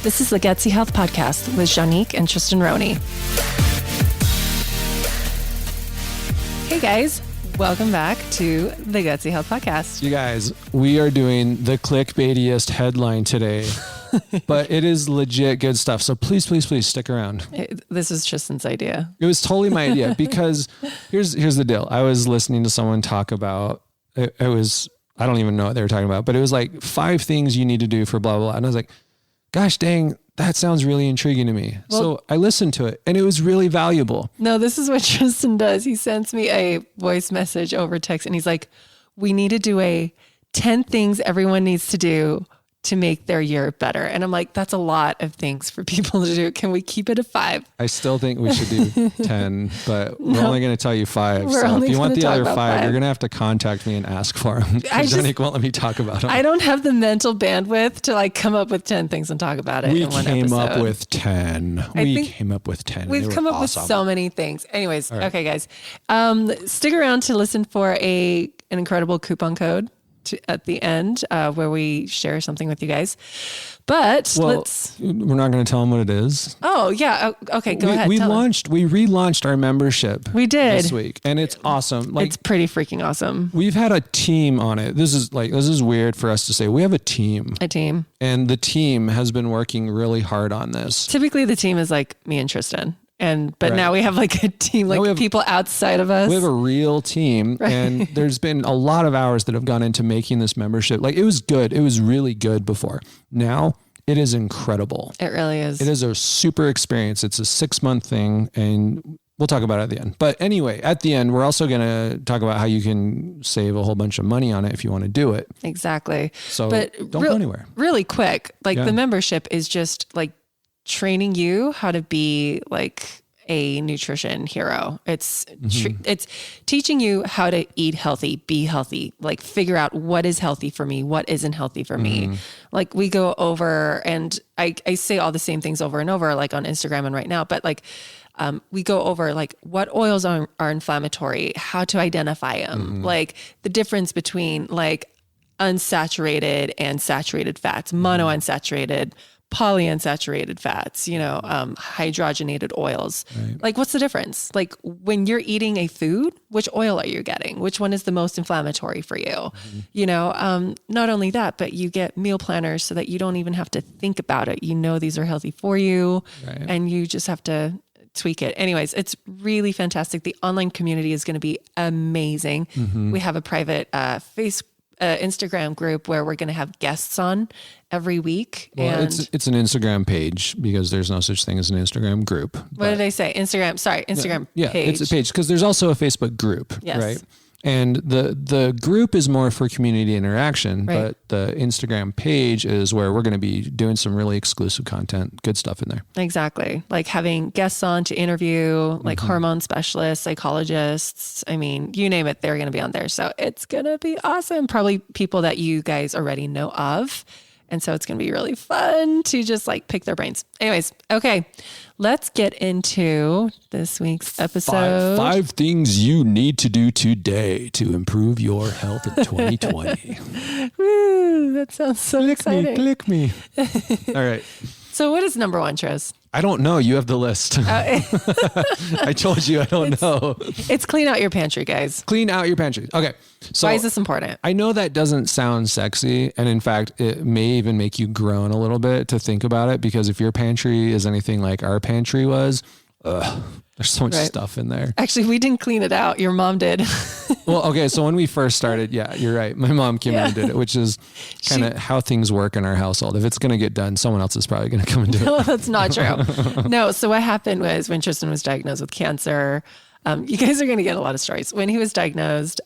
This is the Gutsy Health Podcast with Janique and Tristan Roney. Hey guys, welcome back to the Gutsy Health Podcast. You guys, we are doing the clickbaitiest headline today, but it is legit good stuff. So please stick around. This is Tristan's idea. It was totally my idea because here's the deal. I was listening to someone talk about, I don't even know what they were talking about, but it was like 5 things you need to do for blah, blah, blah. And I was like, gosh dang, that sounds really intriguing to me. Well, so I listened to it and it was really valuable. No, this is what Tristan does. He sends me a voice message over text and he's like, we need to do a 10 things everyone needs to do to make their year better. And I'm like, that's a lot of things for people to do. Can we keep it at 5? I still think we should do 10, but we're only going to tell you 5. So if you want the other 5, you're going to have to contact me and ask for them. Janique won't let me talk about them. I don't have the mental bandwidth to like come up with 10 things and talk about it. We came up with 10. We've come up with with so many things. Anyways, right. Okay, guys, stick around to listen for an incredible coupon code at the end where we share something with you guys. But we're not going to tell them what it is. Oh yeah. Okay. Go ahead. We relaunched our membership. We did this week and it's awesome. It's pretty freaking awesome. We've had a team on it. This is weird for us to say. We have a team. And the team has been working really hard on this. Typically the team is like me and Tristan. But now we have like a team, like people outside of us. We have a real team and there's been a lot of hours that have gone into making this membership. Like it was good. It was really good before. Now it is incredible. It really is. It is a super experience. It's a 6-month thing and we'll talk about it at the end. But anyway, at the end, we're also going to talk about how you can save a whole bunch of money on it if you want to do it. Exactly. So don't go anywhere. Really quick. The membership is just like training you how to be like a nutrition hero. It's teaching you how to eat healthy, be healthy, like figure out what is healthy for me, what isn't healthy for me. Like we go over and I say all the same things over and over, like on Instagram and right now, but like we go over like what oils are inflammatory, how to identify them, like the difference between like unsaturated and saturated fats, monounsaturated, polyunsaturated fats, hydrogenated oils. Right. Like what's the difference? Like when you're eating a food, which oil are you getting? Which one is the most inflammatory for you? Not only that, but you get meal planners so that you don't even have to think about it. You know, these are healthy for you and you just have to tweak it. Anyways, it's really fantastic. The online community is going to be amazing. We have a private Instagram group where we're going to have guests on every week. Well, it's an Instagram page because there's no such thing as an Instagram group. What did I say? Instagram page. Yeah, it's a page because there's also a Facebook group, right? And the group is more for community interaction, but the Instagram page is where we're going to be doing some really exclusive content, good stuff in there. Exactly. Like having guests on to interview, like hormone specialists, psychologists. I mean, you name it, they're going to be on there. So it's going to be awesome. Probably people that you guys already know of. And so it's going to be really fun to just like pick their brains. Anyways, okay, let's get into this week's episode. 5 things you need to do today to improve your health in 2020. Woo, that sounds so exciting. Click me. All right. So what is number 1, Tris? I don't know. You have the list. I told you I don't know. It's clean out your pantry, guys. Clean out your pantry. Okay. So why is this important? I know that doesn't sound sexy. And in fact, it may even make you groan a little bit to think about it because if your pantry is anything like our pantry was, there's so much stuff in there. Actually, we didn't clean it out. Your mom did. Well, okay. So when we first started, yeah, you're right. My mom came in and did it, which is kind of how things work in our household. If it's going to get done, someone else is probably going to come and do it. No, that's not true. No. So what happened was when Tristan was diagnosed with cancer, you guys are going to get a lot of stories. When he was diagnosed,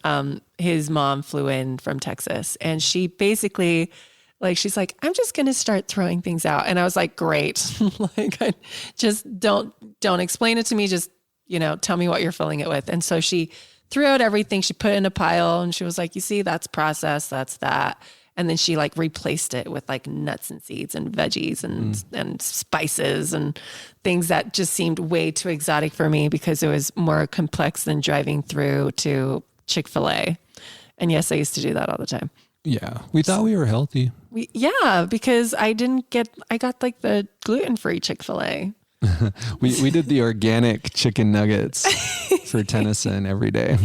his mom flew in from Texas and she basically she's like, I'm just going to start throwing things out. And I was like, great. I just don't explain it to me. Just, tell me what you're filling it with. And so she threw out everything. She put it in a pile and she was like, you see, that's processed. That's that. And then she replaced it with nuts and seeds and veggies and spices and things that just seemed way too exotic for me because it was more complex than driving through to Chick-fil-A. And yes, I used to do that all the time. Yeah. We thought we were healthy. Because I got like the gluten-free Chick-fil-A. we did the organic chicken nuggets for Tennyson every day.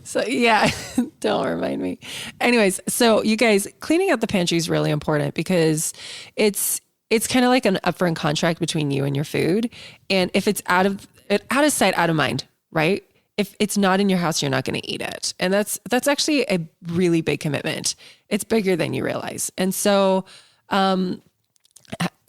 So yeah, don't remind me. Anyways, so you guys, cleaning out the pantry is really important because it's kind of like an upfront contract between you and your food. And if it's out of sight, out of mind, right? If it's not in your house, you're not going to eat it. And that's actually a really big commitment. It's bigger than you realize. And so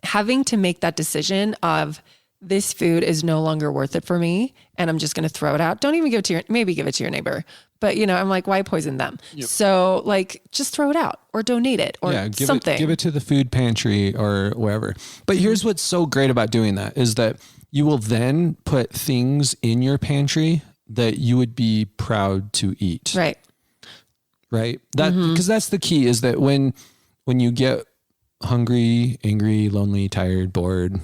having to make that decision of this food is no longer worth it for me and I'm just going to throw it out. Don't even give it to your neighbor. But I'm like, why poison them? Yep. So like, just throw it out or donate it or something. Give it to the food pantry or wherever. But here's what's so great about doing that is that you will then put things in your pantry that you would be proud to eat. Right. Right. Because that's the key is that when you get hungry, angry, lonely, tired, bored,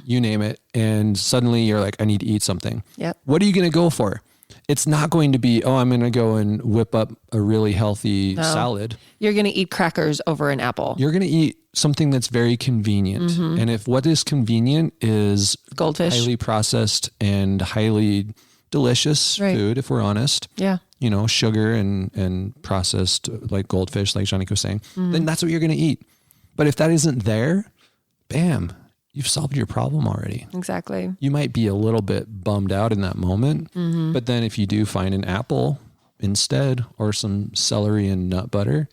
you name it. And suddenly you're like, I need to eat something. Yep. What are you going to go for? It's not going to be, I'm going to go and whip up a really healthy salad. You're going to eat crackers over an apple. You're going to eat something that's very convenient. And if what is convenient is goldfish, highly processed and highly delicious food, if we're honest. Yeah. Sugar and processed like goldfish, like Shanique was saying, then that's what you're going to eat. But if that isn't there, bam, you've solved your problem already. Exactly. You might be a little bit bummed out in that moment, but then if you do find an apple instead or some celery and nut butter,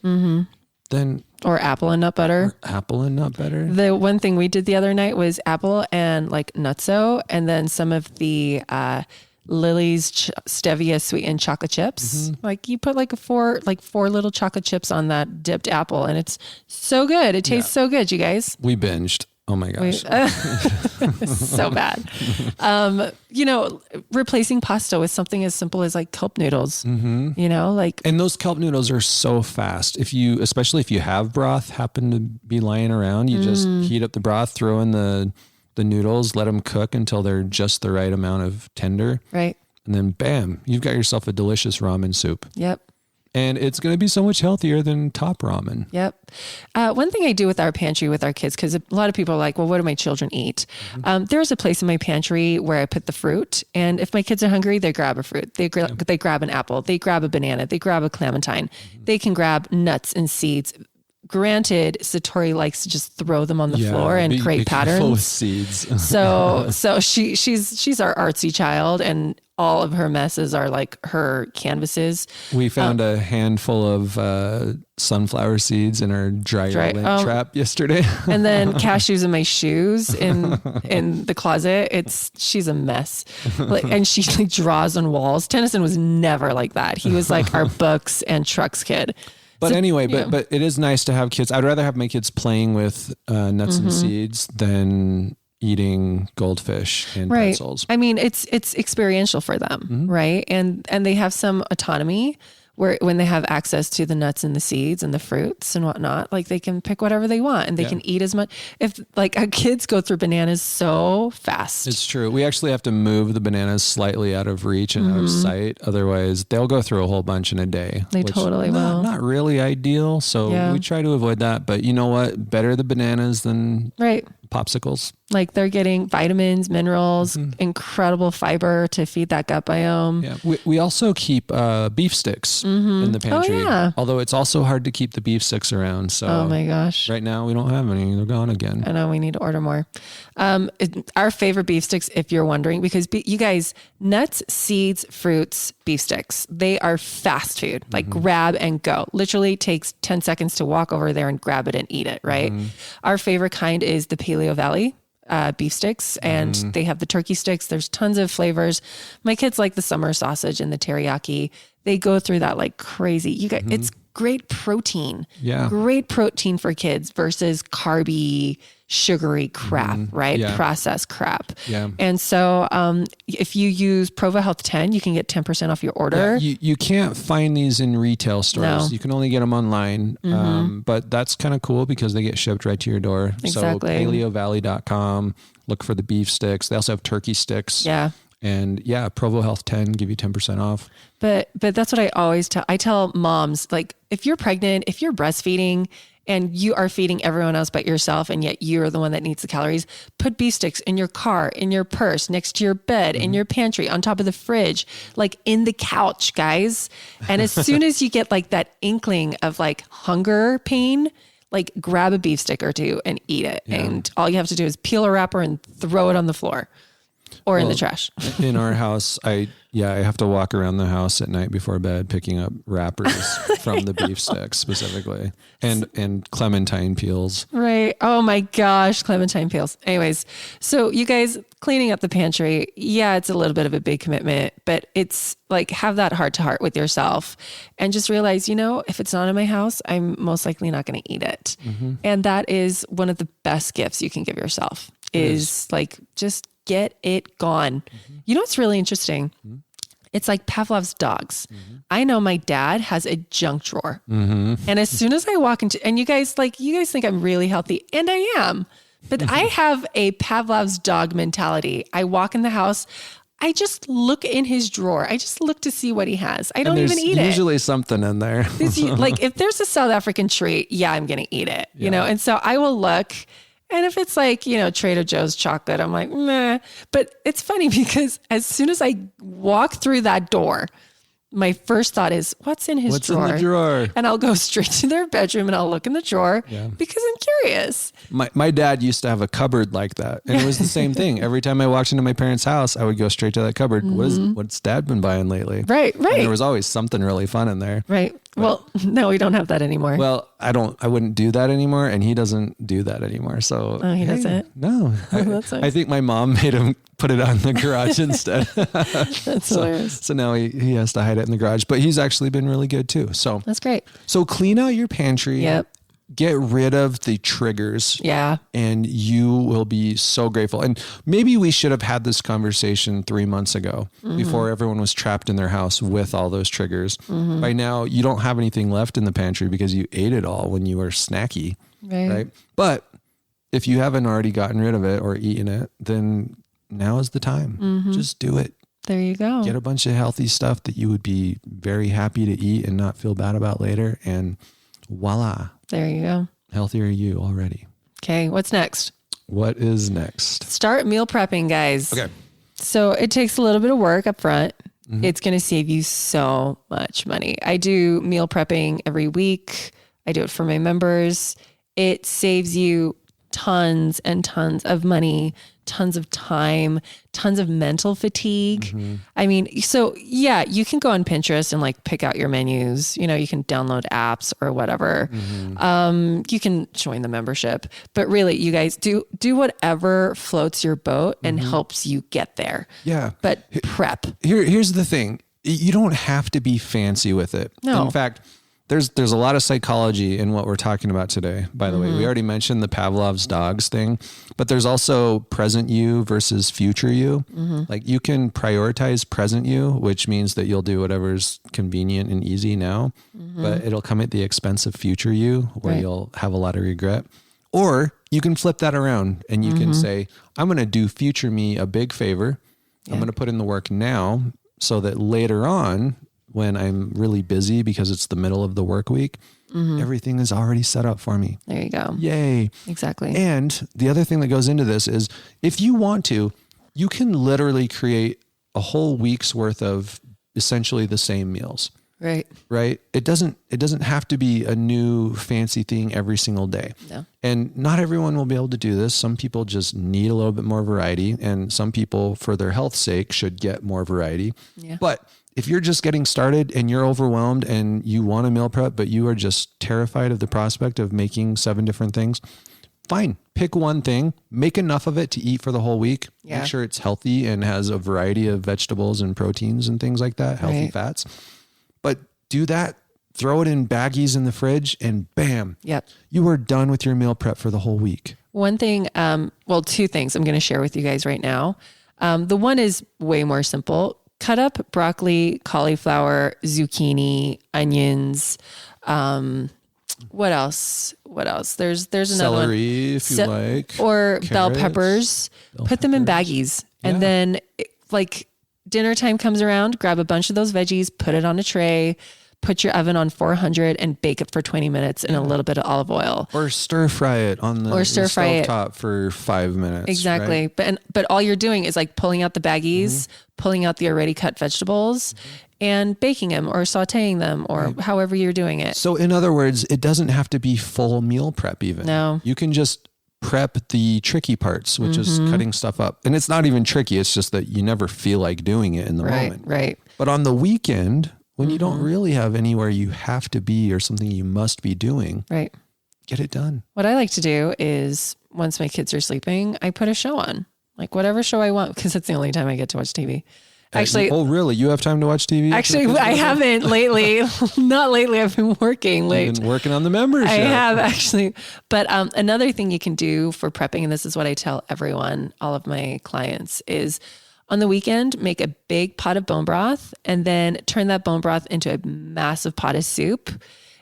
then... Or apple and nut butter. The one thing we did the other night was apple and like nutso and then some of the... Lily's stevia sweetened chocolate chips. Like you put like four little chocolate chips on that dipped apple and it's so good. It tastes so good, you guys. We binged. Oh my gosh. So bad. Replacing pasta with something as simple as like kelp noodles, and those kelp noodles are so fast. Especially if you have broth happen to be lying around, you just heat up the broth, throw in the noodles, let them cook until they're just the right amount of tender. Right. And then bam, you've got yourself a delicious ramen soup. Yep. And it's going to be so much healthier than top ramen. Yep. One thing I do with our pantry with our kids, because a lot of people are like, well, what do my children eat? There's a place in my pantry where I put the fruit. And if my kids are hungry, they grab a fruit. They grab an apple. They grab a banana. They grab a clementine. They can grab nuts and seeds. Granted, Satori likes to just throw them on the floor and create patterns. Full of seeds. so she's our artsy child, and all of her messes are like her canvases. We found a handful of sunflower seeds in our dryer lint trap yesterday, and then cashews in my shoes in the closet. She's a mess, and she like draws on walls. Tennyson was never like that. He was like our books and trucks kid. But anyway, but it is nice to have kids. I'd rather have my kids playing with nuts and seeds than eating goldfish and pretzels. I mean, it's experiential for them, right? And they have some autonomy when they have access to the nuts and the seeds and the fruits and whatnot, like they can pick whatever they want and they can eat as much. If like our kids go through bananas so fast. It's true. We actually have to move the bananas slightly out of reach and out of sight. Otherwise they'll go through a whole bunch in a day. They totally will. Not really ideal. So we try to avoid that, but you know what? Better the bananas than popsicles. Like they're getting vitamins, minerals, incredible fiber to feed that gut biome. Yeah. We also keep beef sticks in the pantry. Oh, yeah. Although it's also hard to keep the beef sticks around. So oh my gosh. Right now we don't have any. They're gone again. I know we need to order more. Our favorite beef sticks, if you're wondering, because you guys, nuts, seeds, fruits, beef sticks, they are fast food. Like grab and go. Literally takes 10 seconds to walk over there and grab it and eat it, right? Our favorite kind is the Paleo Valley beef sticks, and they have the turkey sticks. There's tons of flavors. My kids like the summer sausage and the teriyaki. They go through that like crazy. You guys, it's great protein. Yeah. Great protein for kids versus carby, sugary crap, right? Yeah. Processed crap. Yeah. And so if you use Prova Health 10, you can get 10% off your order. Yeah, you can't find these in retail stores. No. You can only get them online. But that's kind of cool because they get shipped right to your door. Exactly. So paleovalley.com, look for the beef sticks. They also have turkey sticks. Yeah. And yeah, Provo Health 10, give you 10% off. But that's what I always tell. I tell moms, like, if you're pregnant, if you're breastfeeding and you are feeding everyone else but yourself, and yet you're the one that needs the calories, put beef sticks in your car, in your purse, next to your bed, in your pantry, on top of the fridge, like in the couch, guys. And as soon as you get like that inkling of like hunger pain, like grab a beef stick or two and eat it. Yeah. And all you have to do is peel a wrapper and throw it on the floor or in the trash. In our house, I have to walk around the house at night before bed picking up wrappers from the beef sticks specifically, and clementine peels. Right. Oh my gosh, clementine peels. Anyways, so you guys, cleaning up the pantry, yeah, it's a little bit of a big commitment, but it's like, have that heart to heart with yourself and just realize, if it's not in my house, I'm most likely not going to eat it. Mm-hmm. And that is one of the best gifts you can give yourself is like, just get it gone. Mm-hmm. You know what's really interesting? Mm-hmm. It's like Pavlov's dogs. Mm-hmm. I know my dad has a junk drawer. Mm-hmm. And as soon as I walk into, and you guys think I'm really healthy, and I am, but I have a Pavlov's dog mentality. I walk in the house, I just look in his drawer. I just look to see what he has. I don't even eat it. There's usually something in there. Like if there's a South African treat, yeah, I'm going to eat it,? And so I will look. And if it's like, Trader Joe's chocolate, I'm like, meh. But it's funny because as soon as I walk through that door, my first thought is, what's in his drawer? What's in the drawer? And I'll go straight to their bedroom and I'll look in the drawer because I'm curious. My dad used to have a cupboard like that. And it was the same thing. Every time I walked into my parents' house, I would go straight to that cupboard. Mm-hmm. What's dad been buying lately? Right. And there was always something really fun in there. Right. Well, no, we don't have that anymore. Well, I wouldn't do that anymore. And he doesn't do that anymore. So he doesn't? No. I think my mom made him put it out in the garage instead. That's hilarious. So now he has to hide it in the garage, but he's actually been really good too. So that's great. So clean out your pantry. Yep. Get rid of the triggers. Yeah. And you will be so grateful. And maybe we should have had this conversation 3 months ago before everyone was trapped in their house with all those triggers. Mm-hmm. By now, you don't have anything left in the pantry because you ate it all when you were snacky. Right? But if you haven't already gotten rid of it or eaten it, then now is the time. Mm-hmm. Just do it. There you go. Get a bunch of healthy stuff that you would be very happy to eat and not feel bad about later. And voila. There you go. Healthier you already. Okay. What's next? What is next? Start meal prepping, guys. Okay. So it takes a little bit of work up front. Mm-hmm. It's going to save you so much money. I do meal prepping every week. I do it for my members. It saves you tons and tons of money, tons of time, tons of mental fatigue. Mm-hmm. I mean, so yeah, you can go on Pinterest and like pick out your menus, you can download apps or whatever. Mm-hmm. You can join the membership, but really you guys do whatever floats your boat and helps you get there. Yeah. But prep. Here's the thing. You don't have to be fancy with it. No. In fact, there's a lot of psychology in what we're talking about today. By the way, we already mentioned the Pavlov's dogs thing, but there's also present you versus future you. Mm-hmm. Like you can prioritize present you, which means that you'll do whatever's convenient and easy now, but it'll come at the expense of future you where you'll have a lot of regret. Or you can flip that around and you can say, I'm going to do future me a big favor. Yeah. I'm going to put in the work now so that later on, when I'm really busy because it's the middle of the work week, everything is already set up for me. There you go. Yay. Exactly. And the other thing that goes into this is if you want to, you can literally create a whole week's worth of essentially the same meals. Right. Right. It doesn't have to be a new fancy thing every single day. No. And not everyone will be able to do this. Some people just need a little bit more variety, and some people for their health's sake should get more variety. Yeah. But if you're just getting started and you're overwhelmed and you want a meal prep, but you are just terrified of the prospect of making 7 different things, fine. Pick one thing, make enough of it to eat for the whole week. Yeah. Make sure it's healthy and has a variety of vegetables and proteins and things like that, healthy fats. But do that, throw it in baggies in the fridge, and bam, you are done with your meal prep for the whole week. One thing, 2 things I'm going to share with you guys right now. The one is way more simple. Cut up broccoli, cauliflower, zucchini, onions. What else? There's another celery, if you like, or carrots, bell peppers. Put them in baggies, and then dinner time comes around, grab a bunch of those veggies, put it on a tray, put your oven on 400 and bake it for 20 minutes in a little bit of olive oil. Or stir fry it on the stove top for 5 minutes. Exactly. Right? But all you're doing is like pulling out the baggies, pulling out the already cut vegetables and baking them or sauteing them or however you're doing it. So in other words, it doesn't have to be full meal prep even. No. You can just prep the tricky parts, which is cutting stuff up. And it's not even tricky. It's just that you never feel like doing it in the moment. Right. But on the weekend, when you don't really have anywhere you have to be or something you must be doing, right, get it done. What I like to do is once my kids are sleeping, I put a show on, like whatever show I want, because it's the only time I get to watch TV. Actually, oh really? You have time to watch TV? Actually, I haven't lately. Not lately. I've been working late. You've been working on the membership. I have actually. But another thing you can do for prepping, and this is what I tell everyone, all of my clients, is on the weekend, make a big pot of bone broth and then turn that bone broth into a massive pot of soup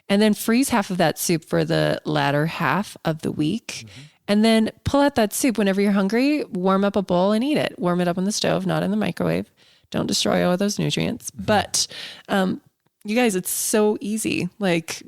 and then freeze half of that soup for the latter half of the week. And then pull out that soup whenever you're hungry, warm up a bowl and eat it. Warm it up on the stove, not in the microwave. Don't destroy all of those nutrients. But you guys, it's so easy. Like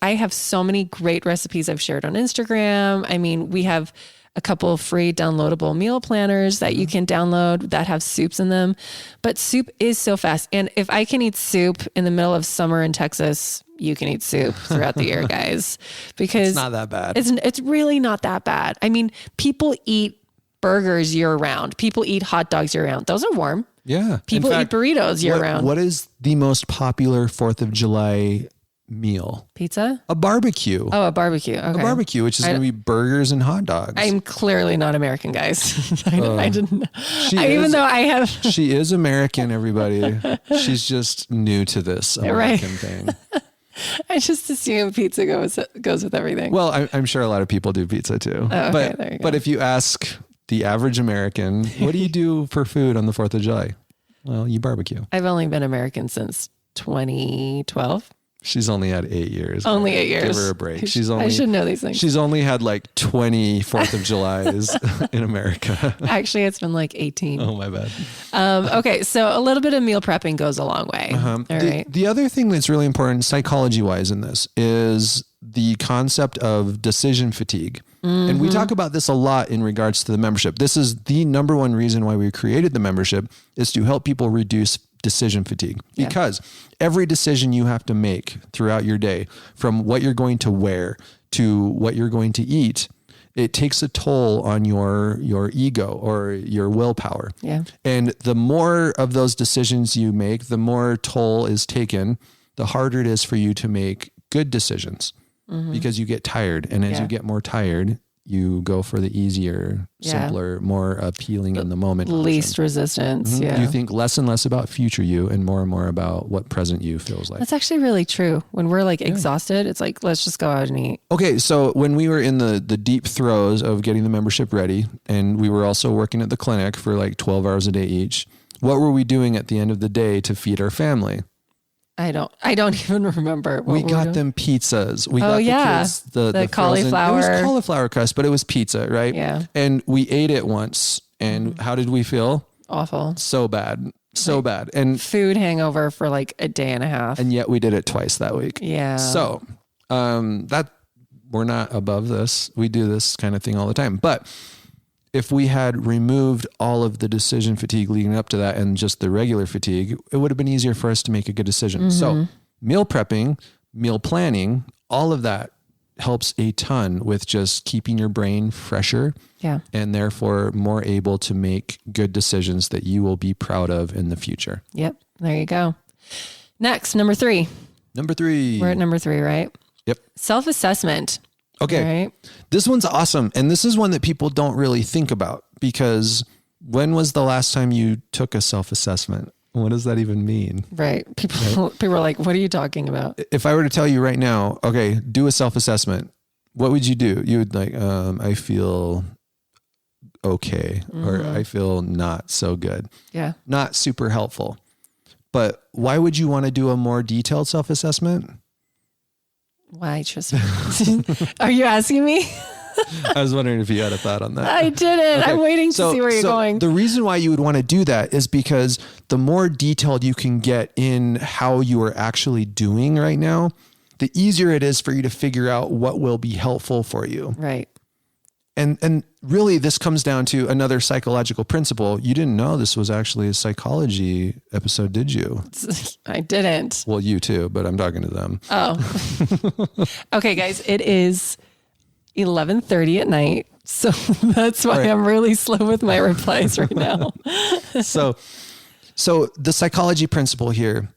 I have so many great recipes I've shared on Instagram. I mean, we have a couple of free downloadable meal planners that you can download that have soups in them. But soup is so fast. And if I can eat soup in the middle of summer in Texas, you can eat soup throughout the year, guys, because it's not that bad. It's really not that bad. I mean, people eat burgers year round. People eat hot dogs year round. Those are warm. Yeah. People eat burritos year round. What is the most popular 4th of July meal? Pizza? A barbecue. Oh, a barbecue. Okay. A barbecue, which is going to be burgers and hot dogs. I'm clearly not American, guys. I didn't. She is American, everybody. She's just new to this American thing. I just assume pizza goes with everything. Well, I'm sure a lot of people do pizza too. Oh, okay, there you go. But if you ask the average American, what do you do for food on the 4th of July? Well, you barbecue. I've only been American since 2012. She's only had 8 years. Only 8 years. Give her a break. I should know these things. She's only had like 20 4th of Julys in America. Actually, it's been like 18. Oh, my bad. Okay. So a little bit of meal prepping goes a long way. All right. The other thing that's really important psychology-wise in this is the concept of decision fatigue. And we talk about this a lot in regards to the membership. This is the number one reason why we created the membership, is to help people reduce decision fatigue, because every decision you have to make throughout your day, from what you're going to wear to what you're going to eat, it takes a toll on your ego or your willpower. Yeah. And the more of those decisions you make, the more toll is taken, the harder it is for you to make good decisions, because you get tired. And as you get more tired, you go for the easier, simpler, more appealing in the moment. Least resistance. Yeah. You think less and less about future you and more about what present you feels like. That's actually really true. When we're like exhausted, it's like, let's just go out and eat. Okay. So when we were in the deep throes of getting the membership ready, and we were also working at the clinic for like 12 hours a day each, what were we doing at the end of the day to feed our family? I don't even remember. We got them pizzas. We got the kids the cauliflower. Frozen, it was cauliflower crust, but it was pizza, right? Yeah. And we ate it once, and how did we feel? Awful. So bad. So bad. And food hangover for like a day and a half. And yet we did it twice that week. Yeah. So that we're not above this. We do this kind of thing all the time. But if we had removed all of the decision fatigue leading up to that and just the regular fatigue, it would have been easier for us to make a good decision. So meal prepping, meal planning, all of that helps a ton with just keeping your brain fresher. Yeah. And therefore more able to make good decisions that you will be proud of in the future. Yep. There you go. Next, number 3. We're at number 3, right? Yep. Self-assessment. Okay. Right. This one's awesome. And this is one that people don't really think about, because when was the last time you took a self-assessment? What does that even mean? Right. People are like, what are you talking about? If I were to tell you right now, okay, do a self-assessment, what would you do? You would like, I feel okay, or I feel not so good. Yeah. Not super helpful. But why would you want to do a more detailed self-assessment? Why, Tristan? Are you asking me? I was wondering if you had a thought on that. I didn't. Okay. I'm waiting to see where you're going. The reason why you would want to do that is because the more detailed you can get in how you are actually doing right now, the easier it is for you to figure out what will be helpful for you. Right. And really this comes down to another psychological principle. You didn't know this was actually a psychology episode, did you? I didn't. Well, you too, but I'm talking to them. Oh. Okay, guys, it is 11:30 at night. So that's why I'm really slow with my replies right now. So the psychology principle here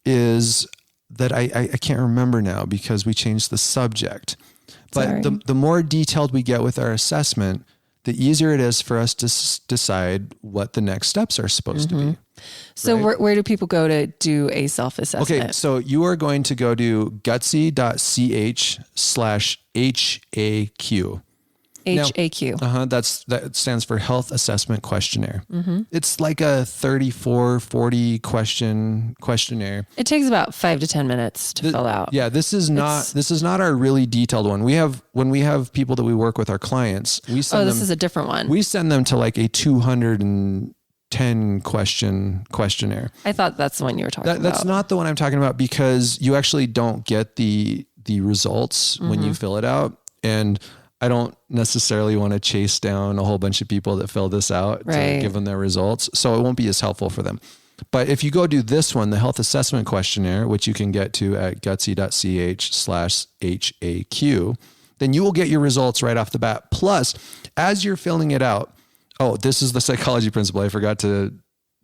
is that I can't remember now because we changed the subject. But the more detailed we get with our assessment, the easier it is for us to decide what the next steps are supposed to be. So where do people go to do a self-assessment? Okay, so you are going to go to gutsy.ch/HAQ. HAQ. That stands for Health Assessment Questionnaire. It's like a 34, 40 questionnaire. It takes about 5 to 10 minutes to fill out. Yeah, this is not our really detailed one. When we have people that we work with, our clients, we send them. This is a different one. We send them to like a 210 question questionnaire. I thought that's the one you were talking about. That's not the one I'm talking about because you actually don't get the results when you fill it out. And I don't necessarily want to chase down a whole bunch of people that fill this out to give them their results. So it won't be as helpful for them. But if you go do this one, the Health Assessment Questionnaire, which you can get to at gutsy.ch/HAQ, then you will get your results right off the bat. Plus, as you're filling it out, this is the psychology principle I forgot to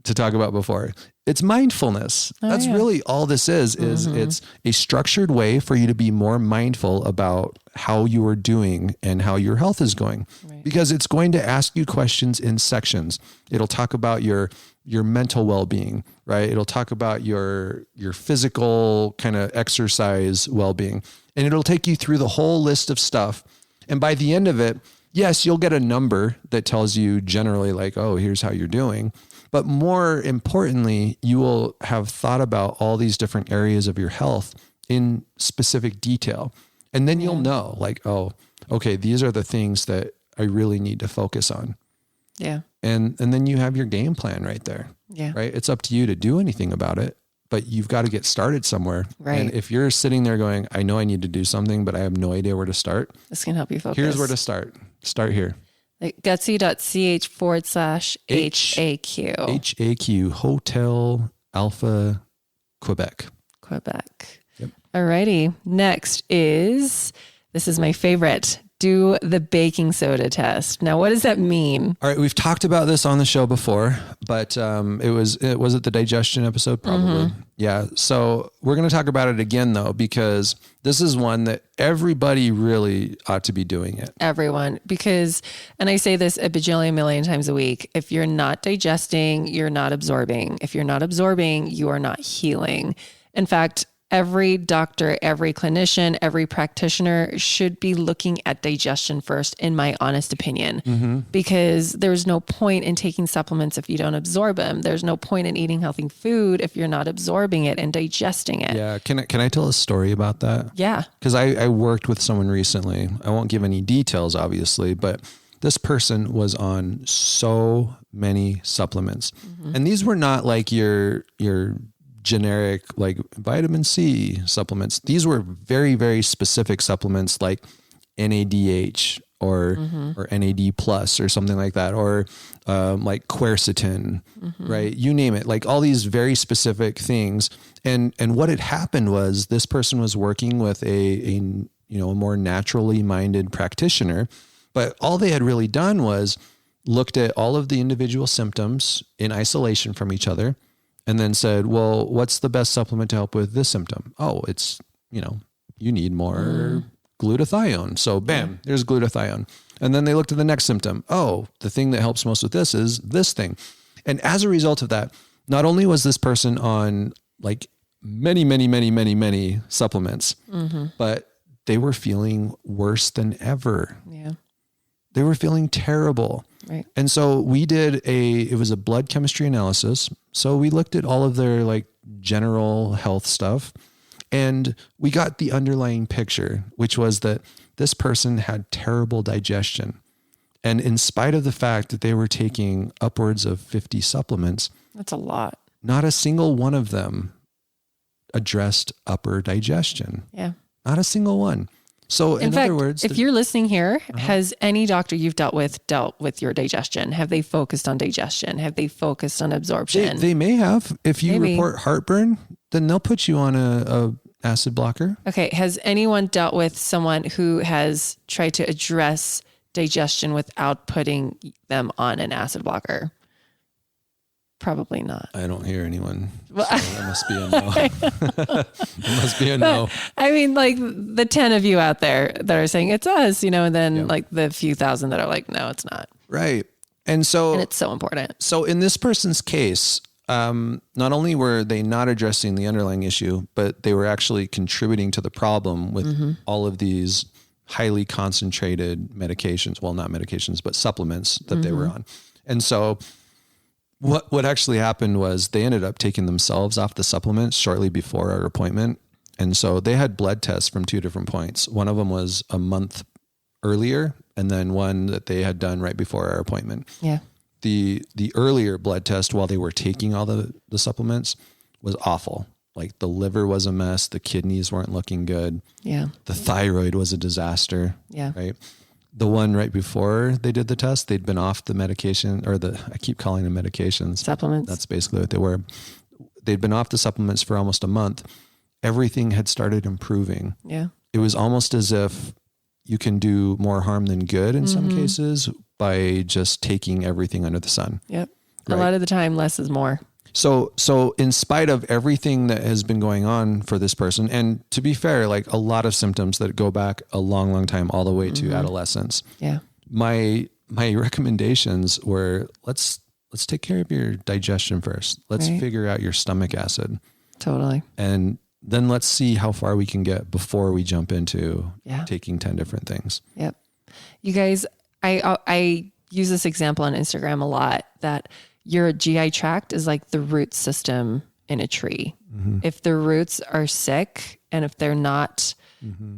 talk about before. It's mindfulness. That's really all this is it's a structured way for you to be more mindful about how you are doing and how your health is going. Right. Because it's going to ask you questions in sections. It'll talk about your mental well-being, right? It'll talk about your physical kind of exercise well-being. And it'll take you through the whole list of stuff. And by the end of it, yes, you'll get a number that tells you generally like, oh, here's how you're doing. But more importantly, you will have thought about all these different areas of your health in specific detail. And then you'll know like, oh, okay, these are the things that I really need to focus on. Yeah. And then you have your game plan right there. Yeah. Right. It's up to you to do anything about it, but you've got to get started somewhere. Right. And if you're sitting there going, I know I need to do something, but I have no idea where to start. This can help you focus. Here's where to start. Start here. Gutsy.ch/HAQ. HAQ, Hotel Alpha, Quebec. Yep. Alrighty. Next this is my favorite. Do the baking soda test. Now, what does that mean? All right. We've talked about this on the show before, but it was the digestion episode? Probably. Yeah. So we're going to talk about it again though, because this is one that everybody really ought to be doing it. Everyone, because, and I say this a bajillion million times a week, if you're not digesting, you're not absorbing. If you're not absorbing, you are not healing. In fact, every doctor, every clinician, every practitioner should be looking at digestion first, in my honest opinion, because there's no point in taking supplements if you don't absorb them. There's no point in eating healthy food if you're not absorbing it and digesting it. Yeah. Can I tell a story about that? Yeah. Because I worked with someone recently. I won't give any details, obviously, but this person was on so many supplements. And these were not like your generic like vitamin C supplements. These were very, very specific supplements like NADH or NAD plus or something like that, or like quercetin, right? You name it, like all these very specific things. And what had happened was this person was working with a more naturally minded practitioner, but all they had really done was looked at all of the individual symptoms in isolation from each other, and then said, well, what's the best supplement to help with this symptom? Oh, it's, you need more glutathione. So bam, there's glutathione. And then they looked at the next symptom. Oh, the thing that helps most with this is this thing. And as a result of that, not only was this person on like many, many, many, many, many supplements, but they were feeling worse than ever. Yeah. They were feeling terrible. Right. And so we did it was a blood chemistry analysis. So we looked at all of their like general health stuff, and we got the underlying picture, which was that This person had terrible digestion. And in spite of the fact that they were taking upwards of 50 supplements, that's a lot. Not a single one of them addressed upper digestion. Yeah. Not a single one. So in fact, other words, if you're listening here, has any doctor you've dealt with your digestion? Have they focused on digestion? Have they focused on absorption? They may have. If you report heartburn, then they'll put you on a acid blocker. Okay. Has anyone dealt with someone who has tried to address digestion without putting them on an acid blocker? Probably not. I don't hear anyone. So that must be a no. It must be a no. I mean, like the 10 of you out there that are saying it's us, and then like the few thousand that are like, no, it's not. Right. And it's so important. So in this person's case, not only were they not addressing the underlying issue, but they were actually contributing to the problem with all of these highly concentrated medications. Well, not medications, but supplements that they were on. And so what actually happened was they ended up taking themselves off the supplements shortly before our appointment. And so they had blood tests from 2 different points. One of them was a month earlier, and then one that they had done right before our appointment. Yeah. The earlier blood test while they were taking all the supplements was awful. Like the liver was a mess. The kidneys weren't looking good. Yeah. The thyroid was a disaster. Yeah. Right. The one right before they did the test, they'd been off the medication I keep calling them medications. Supplements. That's basically what they were. They'd been off the supplements for almost a month. Everything had started improving. Yeah. It was almost as if you can do more harm than good in some cases by just taking everything under the sun. Yep. Right? A lot of the time, less is more. So in spite of everything that has been going on for this person, and to be fair, like a lot of symptoms that go back a long, long time, all the way to adolescence. Yeah. My recommendations were let's take care of your digestion first. Let's figure out your stomach acid. Totally. And then let's see how far we can get before we jump into taking 10 different things. Yep. You guys, I use this example on Instagram a lot that your GI tract is like the root system in a tree. If the roots are sick and if they're not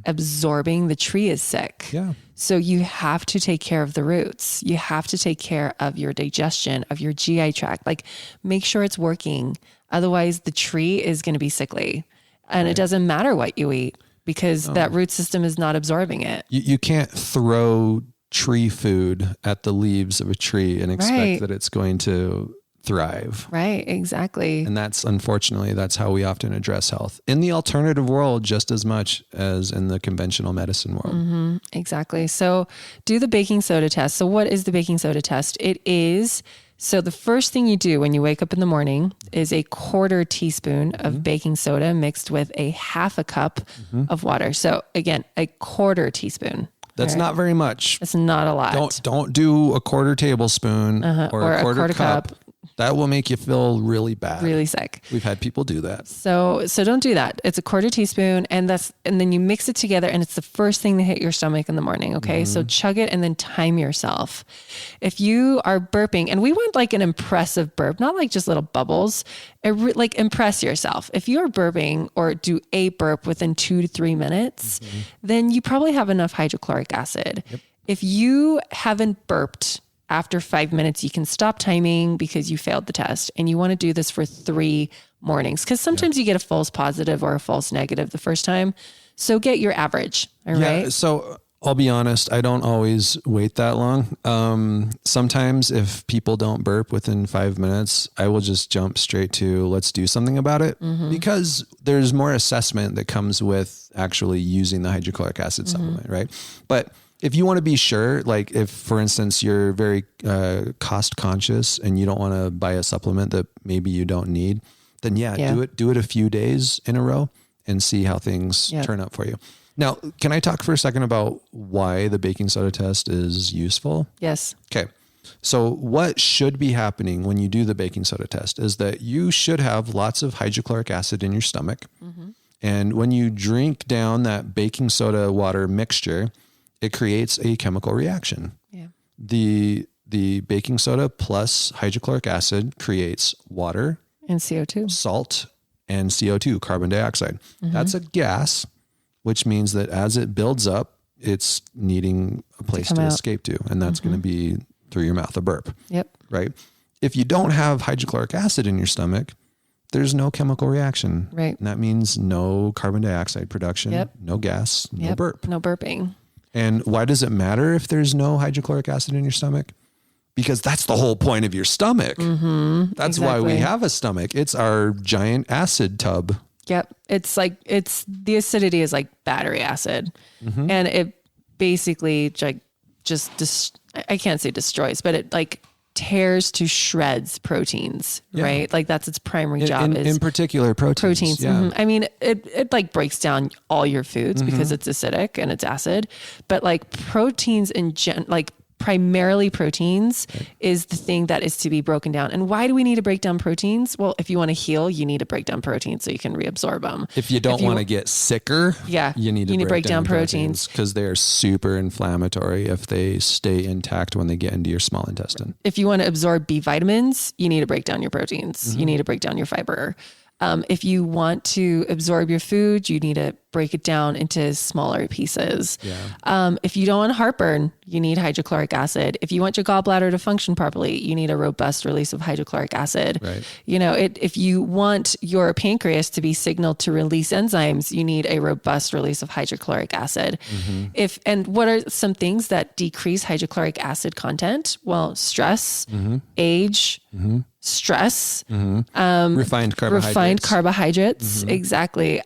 absorbing, the tree is sick. Yeah. So you have to take care of the roots. You have to take care of your digestion, of your GI tract. Like make sure it's working. Otherwise the tree is going to be sickly. And it doesn't matter what you eat because that root system is not absorbing it. You can't throw tree food at the leaves of a tree and expect that it's going to thrive. Right, exactly. And unfortunately, that's how we often address health in the alternative world, just as much as in the conventional medicine world. Exactly. So do the baking soda test. So what is the baking soda test? It is, so the first thing you do when you wake up in the morning is a 1/4 teaspoon of baking soda mixed with a 1/2 cup of water. So again, a 1/4 teaspoon. That's not very much. It's not a lot. Don't do a 1/4 tablespoon or a quarter cup. That will make you feel really bad. Really sick. We've had people do that. So don't do that. It's a 1/4 teaspoon and then you mix it together and it's the first thing to hit your stomach in the morning. Okay. So chug it and then time yourself. If you are burping, and we want like an impressive burp, not like just little bubbles, like impress yourself. If you're burping or do a burp within 2 to 3 minutes, then you probably have enough hydrochloric acid. Yep. If you haven't burped after 5 minutes, you can stop timing because you failed the test, and you want to do this for 3 mornings. Cause sometimes you get a false positive or a false negative the first time. So get your average. All right. So I'll be honest, I don't always wait that long. Sometimes if people don't burp within 5 minutes, I will just jump straight to let's do something about it because there's more assessment that comes with actually using the hydrochloric acid supplement. Right. But if you want to be sure, like if, for instance, you're very cost conscious and you don't want to buy a supplement that maybe you don't need, then do it a few days in a row and see how things turn up for you. Now, can I talk for a second about why the baking soda test is useful? Yes. Okay. So what should be happening when you do the baking soda test is that you should have lots of hydrochloric acid in your stomach. And when you drink down that baking soda water mixture, it creates a chemical reaction. Yeah. The baking soda plus hydrochloric acid creates water and CO2, salt, and CO2, carbon dioxide. That's a gas, which means that as it builds up, it's needing a place to escape to. And that's going to be through your mouth, a burp. Yep. Right. If you don't have hydrochloric acid in your stomach, there's no chemical reaction. Right. And that means no carbon dioxide production, no gas, no burp. No burping. And why does it matter if there's no hydrochloric acid in your stomach? Because that's the whole point of your stomach. That's why we have a stomach. It's our giant acid tub. Yep. It's the acidity is like battery acid. And it basically like I can't say destroys, but it like tears to shreds proteins, right? Like that's its primary job. In particular, proteins. Yeah. I mean, it like breaks down all your foods because it's acidic and it's acid, but like proteins primarily proteins is the thing that is to be broken down. And why do we need to break down proteins? Well, if you want to heal, you need to break down proteins so you can reabsorb them. If you don't want to get sicker, you need to break down proteins because they're super inflammatory if they stay intact when they get into your small intestine. If you want to absorb B vitamins, you need to break down your proteins. You need to break down your fiber. If you want to absorb your food, you need to break it down into smaller pieces. If you don't want heartburn, you need hydrochloric acid. If you want your gallbladder to function properly, you need a robust release of hydrochloric acid. Right. If you want your pancreas to be signaled to release enzymes, you need a robust release of hydrochloric acid. And what are some things that decrease hydrochloric acid content? Well, stress, age, stress, refined carbohydrates. Exactly.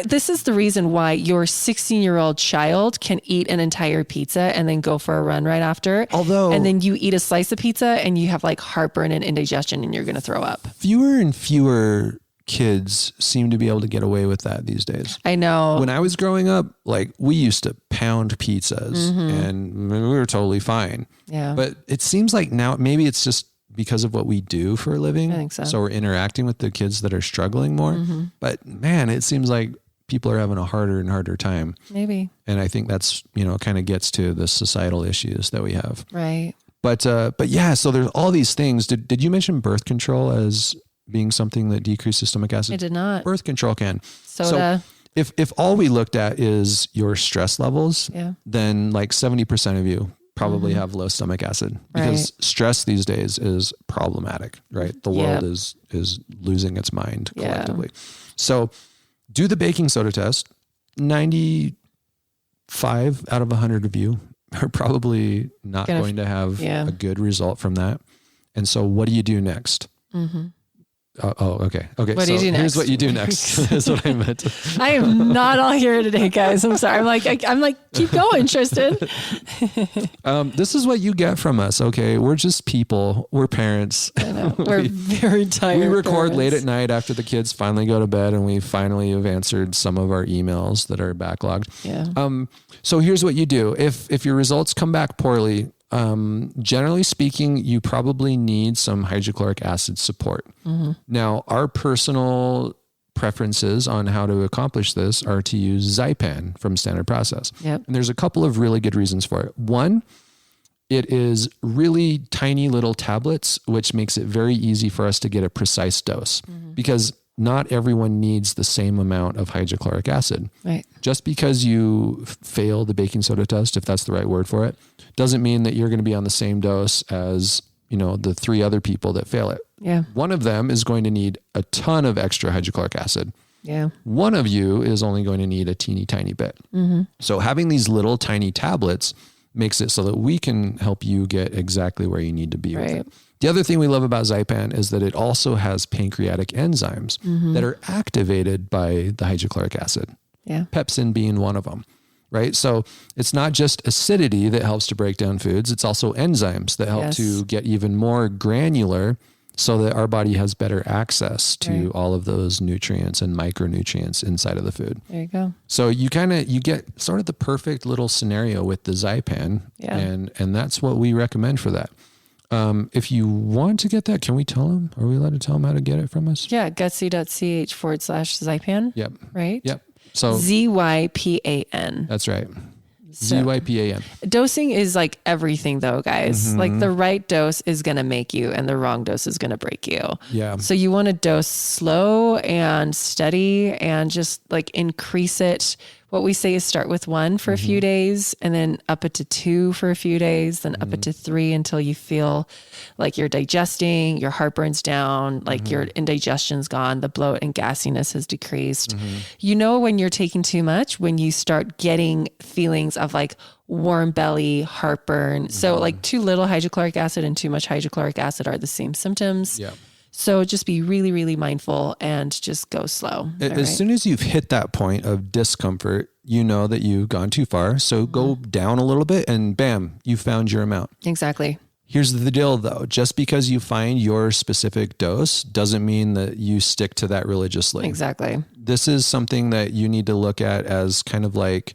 This is the reason why your 16-year-old child can eat an entire pizza and then go for a run right after. And then you eat a slice of pizza and you have like heartburn and indigestion and you're going to throw up. Fewer and fewer kids seem to be able to get away with that these days. I know. When I was growing up, like we used to pound pizzas and we were totally fine. Yeah. But it seems like now maybe it's just because of what we do for a living. I think so. So we're interacting with the kids that are struggling more. But man, it seems like people are having a harder and harder time. Maybe. And I think that's, kind of gets to the societal issues that we have. Right. But yeah, so there's all these things. Did you mention birth control as being something that decreases stomach acid? I did not. Birth control can. Soda. So if all we looked at is your stress levels, then like 70% of you probably have low stomach acid because stress these days is problematic, right? The world is losing its mind collectively. So do the baking soda test. 95 out of 100 of you are probably not going to have a good result from that. And so what do you do next? Okay. What do you do next? Here's what you do next. That's what I meant. I am not all here today, guys. I'm sorry. I'm like, keep going, Tristan. This is what you get from us. Okay. We're just people. We're parents. I know. We're very tired. We record late at night after the kids finally go to bed and we finally have answered some of our emails that are backlogged. Yeah. So here's what you do. If your results come back poorly, generally speaking, you probably need some hydrochloric acid support. Now, our personal preferences on how to accomplish this are to use Zypan from Standard Process. And there's a couple of really good reasons for it. One, it is really tiny little tablets, which makes it very easy for us to get a precise dose because not everyone needs the same amount of hydrochloric acid. Right. Just because you fail the baking soda test, if that's the right word for it, doesn't mean that you're going to be on the same dose as, the 3 other people that fail it. Yeah. One of them is going to need a ton of extra hydrochloric acid. Yeah. One of you is only going to need a teeny tiny bit. So having these little tiny tablets makes it so that we can help you get exactly where you need to be with it. The other thing we love about Zypan is that it also has pancreatic enzymes that are activated by the hydrochloric acid. Yeah. Pepsin being one of them, right? So it's not just acidity that helps to break down foods. It's also enzymes that help to get even more granular so that our body has better access to all of those nutrients and micronutrients inside of the food. There you go. So you get sort of the perfect little scenario with the Zypan. And that's what we recommend for that. If you want to get that, can we tell them? Are we allowed to tell them how to get it from us? Yeah. Gutsy.ch/Zypan. Yep. Right? Yep. So Zypan. That's right. So, Zypan. Dosing is like everything though, guys. Like the right dose is going to make you and the wrong dose is going to break you. Yeah. So you want to dose slow and steady and just like increase it what we say is start with 1 for a few days and then up it to 2 for a few days, then up it to 3 until you feel like you're digesting, your heartburn's down, like your indigestion's gone, the bloat and gassiness has decreased. You know, when you're taking too much, when you start getting feelings of like warm belly, heartburn. So like too little hydrochloric acid and too much hydrochloric acid are the same symptoms. Yeah. So just be really, really mindful and just go slow. As soon as you've hit that point of discomfort, you know that you've gone too far. So go down a little bit and bam, you found your amount. Exactly. Here's the deal though. Just because you find your specific dose doesn't mean that you stick to that religiously. Exactly. This is something that you need to look at as kind of like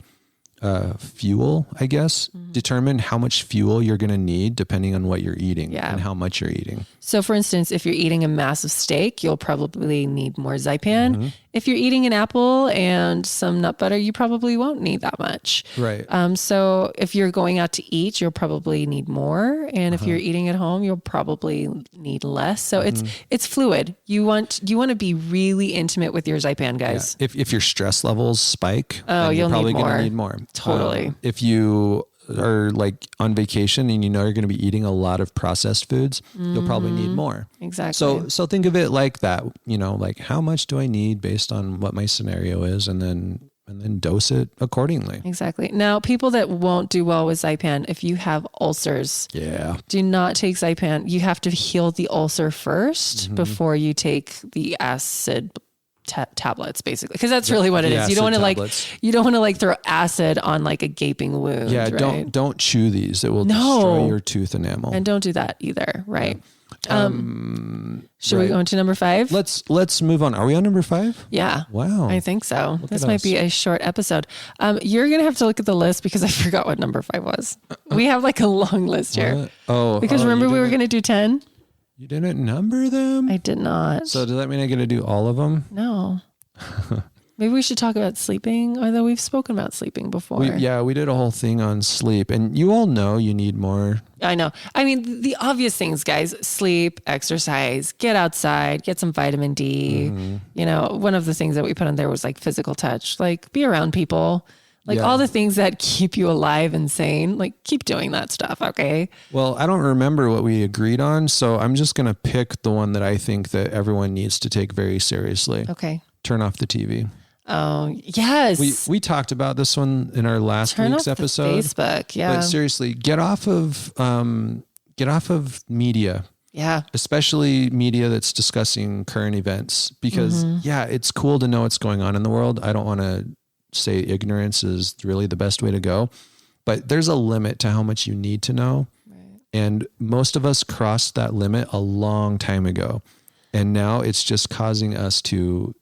fuel, I guess. Determine how much fuel you're going to need depending on what you're eating and how much you're eating. So for instance, if you're eating a massive steak, you'll probably need more Zypan. If you're eating an apple and some nut butter, you probably won't need that much. Right. So if you're going out to eat, you'll probably need more. And if you're eating at home, you'll probably need less. So it's fluid. You want to be really intimate with your Zypan, guys. Yeah. If your stress levels spike, then you're probably need more. going to need more. Totally. If you are like on vacation and you know you're going to be eating a lot of processed foods, you'll probably need more. Exactly. So think of it like that, you know, like how much do I need based on what my scenario is, and then dose it accordingly. Exactly. Now, people that won't do well with Zypan, if you have ulcers, do not take Zypan. You have to heal the ulcer first before you take the acid tablets, basically, because that's really what it is. You don't want to like throw acid on like a gaping wound. Yeah, right? don't chew these. It will destroy your tooth enamel. And don't do that either. Right. Should we go into number 5? Let's move on. Are we on number 5? Yeah. Wow. I think so. This might be a short episode. You're going to have to look at the list because I forgot what number 5 was. We have like a long list here. Because remember we were going to do 10? You didn't number them? I did not. So does that mean I get to do all of them? No. Maybe we should talk about sleeping, although we've spoken about sleeping before. We did a whole thing on sleep, and you all know you need more. I know. I mean, the obvious things, guys: sleep, exercise, get outside, get some vitamin D. You know, one of the things that we put on there was like physical touch, like be around people. Like all the things that keep you alive and sane, like keep doing that stuff. Okay. Well, I don't remember what we agreed on, so I'm just going to pick the one that I think that everyone needs to take very seriously. Okay. Turn off the TV. Oh, yes. We talked about this one in our last week's episode. Facebook. Yeah. But seriously, get off of media. Yeah. Especially media that's discussing current events, because it's cool to know what's going on in the world. I don't want to say ignorance is really the best way to go, but there's a limit to how much you need to know. Right. And most of us crossed that limit a long time ago. And now it's just causing us to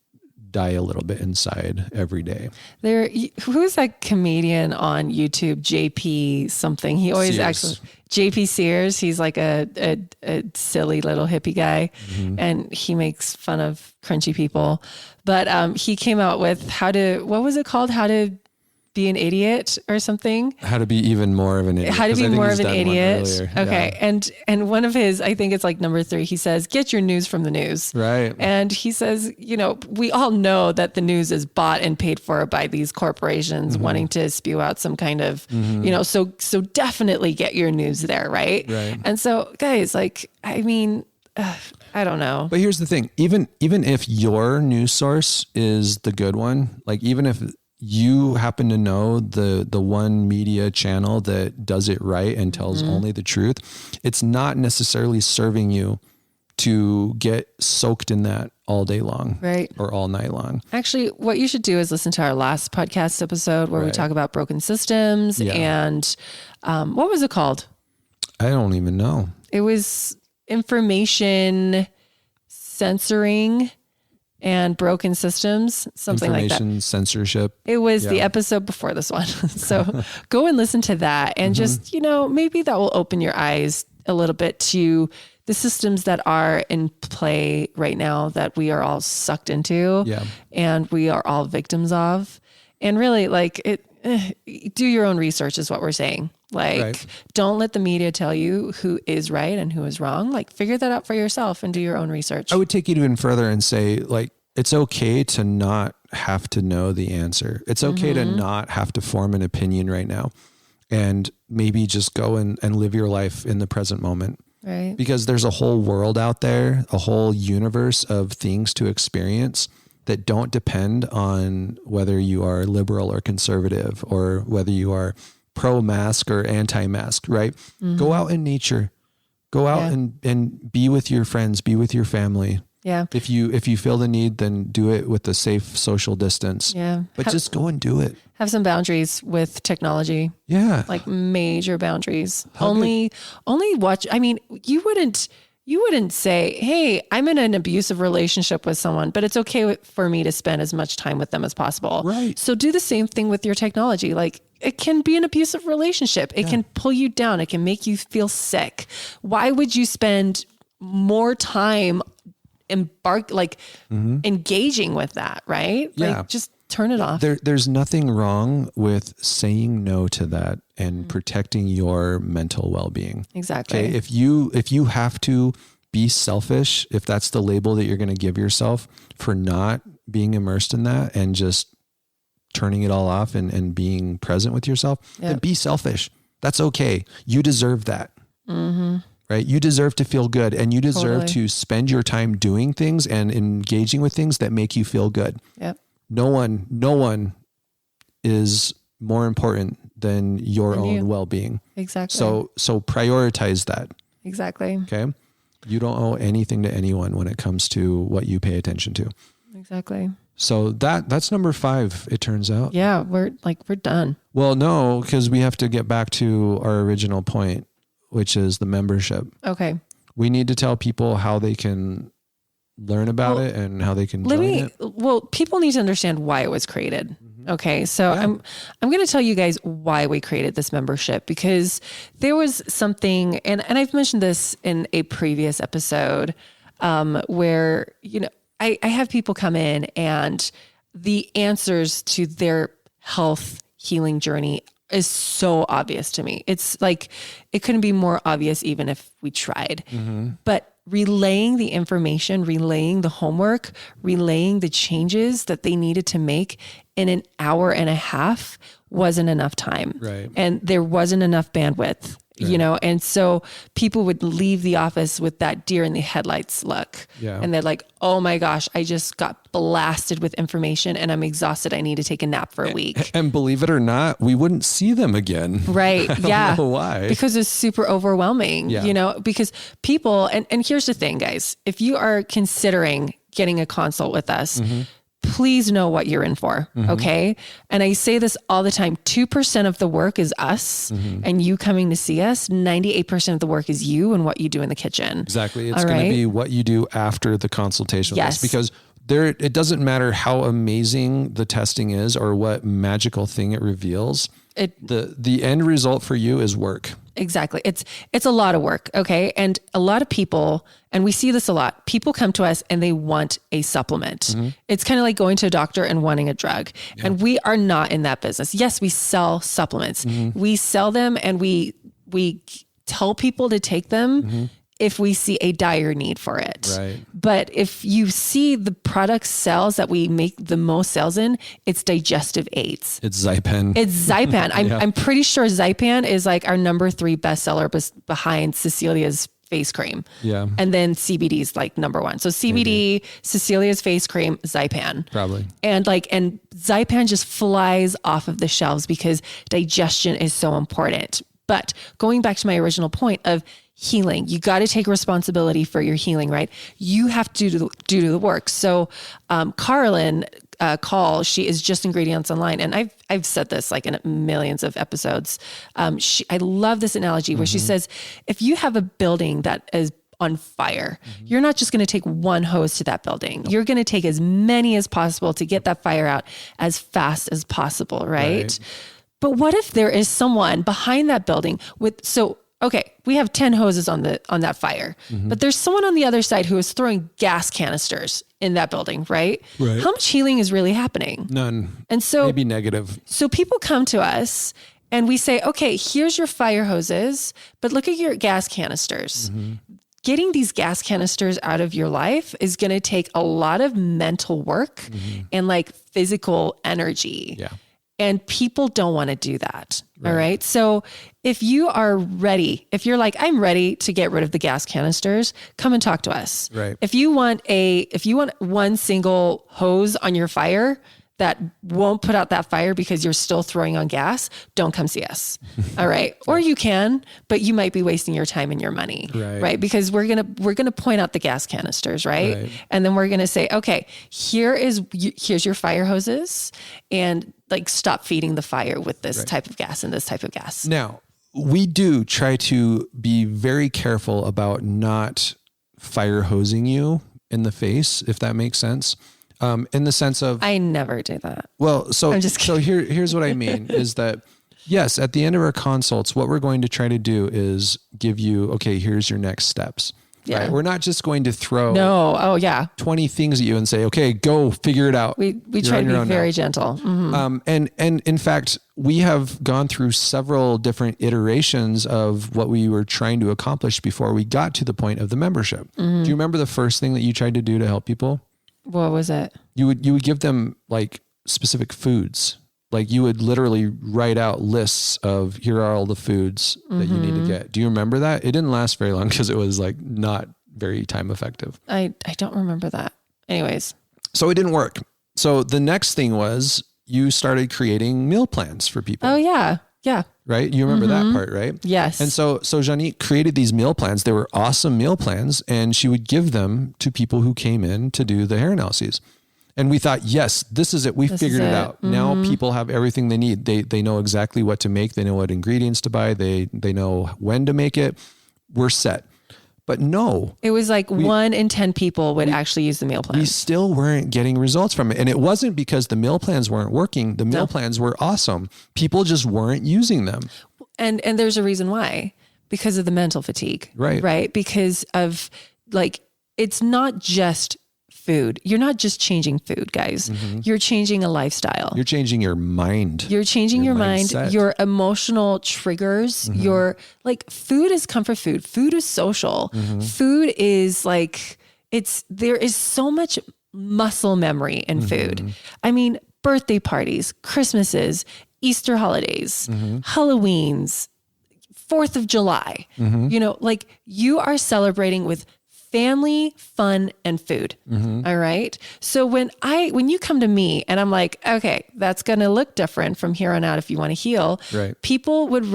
die a little bit inside every day. Who's that comedian on YouTube? JP something. He always acts JP Sears. He's like a silly little hippie guy, and he makes fun of crunchy people. But he came out with what was it called? How to be an idiot or something. How to be even more of an idiot. How to be more of an idiot. Okay. Yeah. And one of his, I think it's like number 3, he says, get your news from the news. Right. And he says, you know, we all know that the news is bought and paid for by these corporations wanting to spew out some kind of, you know, so definitely get your news there. Right. Right. And so guys, like, I mean, I don't know. But here's the thing, even if your news source is the good one, like even if you happen to know the one media channel that does it right and tells only the truth, it's not necessarily serving you to get soaked in that all day long, right? Or all night long. Actually, what you should do is listen to our last podcast episode where we talk about broken systems and what was it called? I don't even know. It was information censoring and broken systems, something like that. Information censorship. It was the episode before this one. So go and listen to that and just, you know, maybe that will open your eyes a little bit to the systems that are in play right now that we are all sucked into and we are all victims of. And really, like, do your own research is what we're saying. Like, don't let the media tell you who is right and who is wrong. Like, figure that out for yourself and do your own research. I would take it even further and say, like, it's okay to not have to know the answer. It's okay to not have to form an opinion right now, and maybe just go and live your life in the present moment. Right. Because there's a whole world out there, a whole universe of things to experience that don't depend on whether you are liberal or conservative, or whether you are pro-mask or anti-mask, right? Go out in nature, go out and be with your friends, be with your family. Yeah. If you feel the need, then do it with a safe social distance. Yeah. But just go and do it. Have some boundaries with technology. Yeah. Like major boundaries. Only watch. I mean, you wouldn't say, hey, I'm in an abusive relationship with someone, but it's okay for me to spend as much time with them as possible. Right. So do the same thing with your technology. Like, it can be an abusive relationship. It can pull you down. It can make you feel sick. Why would you spend more time engaging with that? Right. Yeah. Like, just turn it off. There's nothing wrong with saying no to that and protecting your mental well-being. Exactly. Okay. If you have to be selfish, if that's the label that you're going to give yourself for not being immersed in that and just turning it all off and being present with yourself, then be selfish. That's okay. You deserve that. Right? You deserve to feel good, and you deserve to spend your time doing things and engaging with things that make you feel good. Yep. No one is more important than your own well-being. Exactly. So prioritize that. Exactly. Okay. You don't owe anything to anyone when it comes to what you pay attention to. Exactly. So that's number 5, it turns out. Yeah. We're done. Well, no, because we have to get back to our original point, which is the membership. Okay. We need to tell people how they can learn about it and how they can join it. Well, people need to understand why it was created. Okay. So I'm going to tell you guys why we created this membership, because there was something, and I've mentioned this in a previous episode, where, I have people come in and the answers to their health healing journey is so obvious to me. It's like, it couldn't be more obvious even if we tried. But relaying the information, relaying the homework, relaying the changes that they needed to make in an hour and a half wasn't enough time. Right. And there wasn't enough bandwidth, and so people would leave the office with that deer in the headlights look. Yeah. And they're like, oh my gosh, I just got blasted with information and I'm exhausted. I need to take a nap for a week. And believe it or not, we wouldn't see them again. Right. I don't know why. Because it's super overwhelming, because people, and here's the thing, guys, if you are considering getting a consult with us, please know what you're in for. Okay. And I say this all the time, 2% of the work is us and you coming to see us. 98% of the work is you and what you do in the kitchen. Exactly. It's going to be what you do after the consultation. Yes. Because it doesn't matter how amazing the testing is or what magical thing it reveals. The end result for you is work. Exactly. It's a lot of work. Okay. And a lot of people, and we see this a lot, people come to us and they want a supplement. It's kind of like going to a doctor and wanting a drug. And we are not in that business. Yes, we sell supplements. We sell them and we tell people to take them if we see a dire need for it. Right. But if you see the product sales that we make the most sales in, it's digestive aids. It's Zypan. I'm pretty sure Zypan is like our number 3 bestseller behind Cecilia's face cream. Yeah. And then CBD is like number 1. So CBD, Cecilia's face cream, Zypan. Probably. And Zypan just flies off of the shelves because digestion is so important. But going back to my original point of healing, you got to take responsibility for your healing, right? You have to do the work. So, Carlin, she is Just Ingredients Online. And I've said this like in millions of episodes. I love this analogy where she says, if you have a building that is on fire, you're not just going to take one hose to that building. Nope. You're going to take as many as possible to get that fire out as fast as possible. Right. But what if there is someone behind that building okay, we have 10 hoses on that fire, but there's someone on the other side who is throwing gas canisters in that building, right? How much healing is really happening? None. And so maybe negative. So people come to us and we say, okay, here's your fire hoses, but look at your gas canisters. getting these gas canisters out of your life is going to take a lot of mental work and like physical energy. Yeah. And people don't want to do that. Right. All right. So if you are ready, if you're like, I'm ready to get rid of the gas canisters, come and talk to us. Right. If you want one single hose on your fire that won't put out that fire because you're still throwing on gas, don't come see us. All right. Or you can, but you might be wasting your time and your money. Right. Because we're going to point out the gas canisters. Right. And then we're going to say, okay, here's your fire hoses, and like, stop feeding the fire with this type of gas and this type of gas. Now, we do try to be very careful about not fire hosing you in the face, if that makes sense. In the sense of, I never do that. Well, so I'm just kidding. here's what I mean is that, yes, at the end of our consults, what we're going to try to do is give you, okay, here's your next steps. Yeah. Right? We're not just going to throw 20 things at you and say, okay, go figure it out. We try to be very gentle. Mm-hmm. And in fact, we have gone through several different iterations of what we were trying to accomplish before we got to the point of the membership. Mm-hmm. Do you remember the first thing that you tried to do to help people? What was it? You would give them like specific foods. Like you would literally write out lists of, here are all the foods that you need to get. Do you remember that? It didn't last very long because it was like not very time effective. I don't remember that. Anyways. So it didn't work. So the next thing was you started creating meal plans for people. Oh yeah. Yeah. Right? You remember that part, right? Yes. And so Janique created these meal plans. They were awesome meal plans, and she would give them to people who came in to do the hair analyses. And we thought, yes, this is it. We figured it out. Mm-hmm. Now people have everything they need. They know exactly what to make. They know what ingredients to buy. They know when to make it. We're set. But no. It was like 1 in 10 people would actually use the meal plan. We still weren't getting results from it. And it wasn't because the meal plans weren't working. The meal plans were awesome. People just weren't using them. And there's a reason why. Because of the mental fatigue. Right. Because of like, it's not just food. You're not just changing food, guys. Mm-hmm. You're changing a lifestyle. You're changing your mind. You're changing your mind, your emotional triggers, your like food is comfort food. Food is social. Food is like, there is so much muscle memory in food. I mean, birthday parties, Christmases, Easter holidays, Halloweens, 4th of July, you know, like you are celebrating with family, fun, and food. All right. So when you come to me and I'm like, okay, that's going to look different from here on out if you want to heal. Right. People would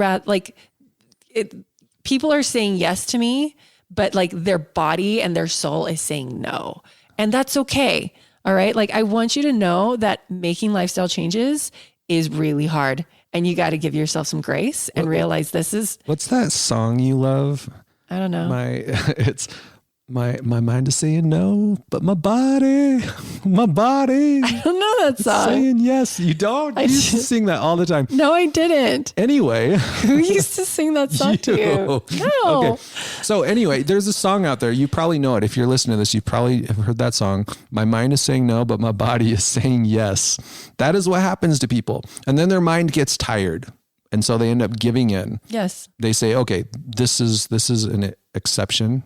people are saying yes to me, but like their body and their soul is saying no. And that's okay. All right. Like I want you to know that making lifestyle changes is really hard, and you got to give yourself some grace and realize this is. What's that song you love? I don't know. My mind is saying no, but my body. I don't know that song. Saying yes. You don't? You used to sing that all the time. No, I didn't. Anyway. Who used to sing that song to you? No. Okay. So anyway, there's a song out there. You probably know it. If you're listening to this, you probably have heard that song. My mind is saying no, but my body is saying yes. That is what happens to people. And then their mind gets tired. And so they end up giving in. Yes. They say, okay, this is an exception.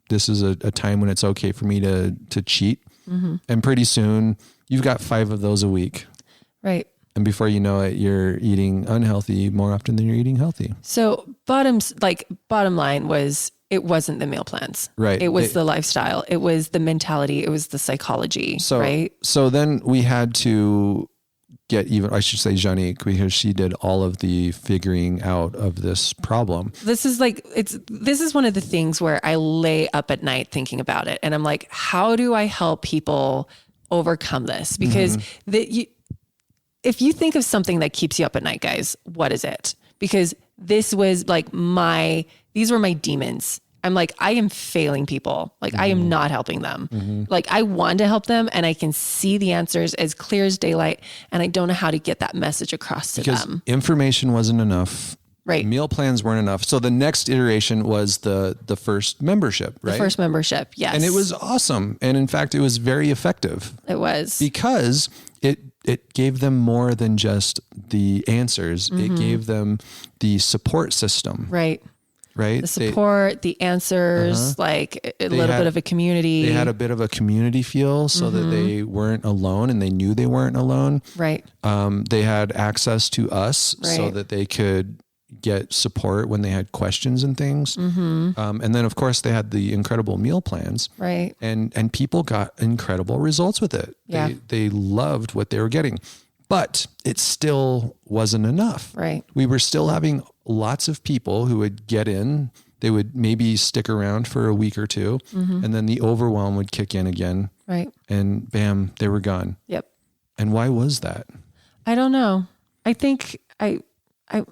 This is a time when it's okay for me to cheat. And pretty soon you've got 5 of those a week. Right. And before you know it, you're eating unhealthy more often than you're eating healthy. So bottom line was, it wasn't the meal plans. Right. It was the lifestyle. It was the mentality. It was the psychology. Right. So then we had to get even, I should say Janique, because she did all of the figuring out of this problem. This is one of the things where I lay up at night thinking about it. And I'm like, how do I help people overcome this? Because if you think of something that keeps you up at night, guys, what is it? Because this was like these were my demons. I'm like, I am failing people. Like I am not helping them. Like I want to help them and I can see the answers as clear as daylight. And I don't know how to get that message across to them. Information wasn't enough. Right. Meal plans weren't enough. So the next iteration was the first membership, right? The first membership. Yes. And it was awesome. And in fact, it was very effective. It was. Because it gave them more than just the answers. It gave them the support system. Right. right? The support, the answers, like a little bit of a community. They had a bit of a community feel so that they weren't alone and they knew they weren't alone. Right. They had access to us so that they could get support when they had questions and things. And then of course they had the incredible meal plans. Right. And people got incredible results with it. Yeah. They loved what they were getting, but it still wasn't enough. Right. We were still having lots of people who would get in, they would maybe stick around for a week or two, and then the overwhelm would kick in again. Right. And bam, they were gone. Yep. And why was that? I don't know. I think I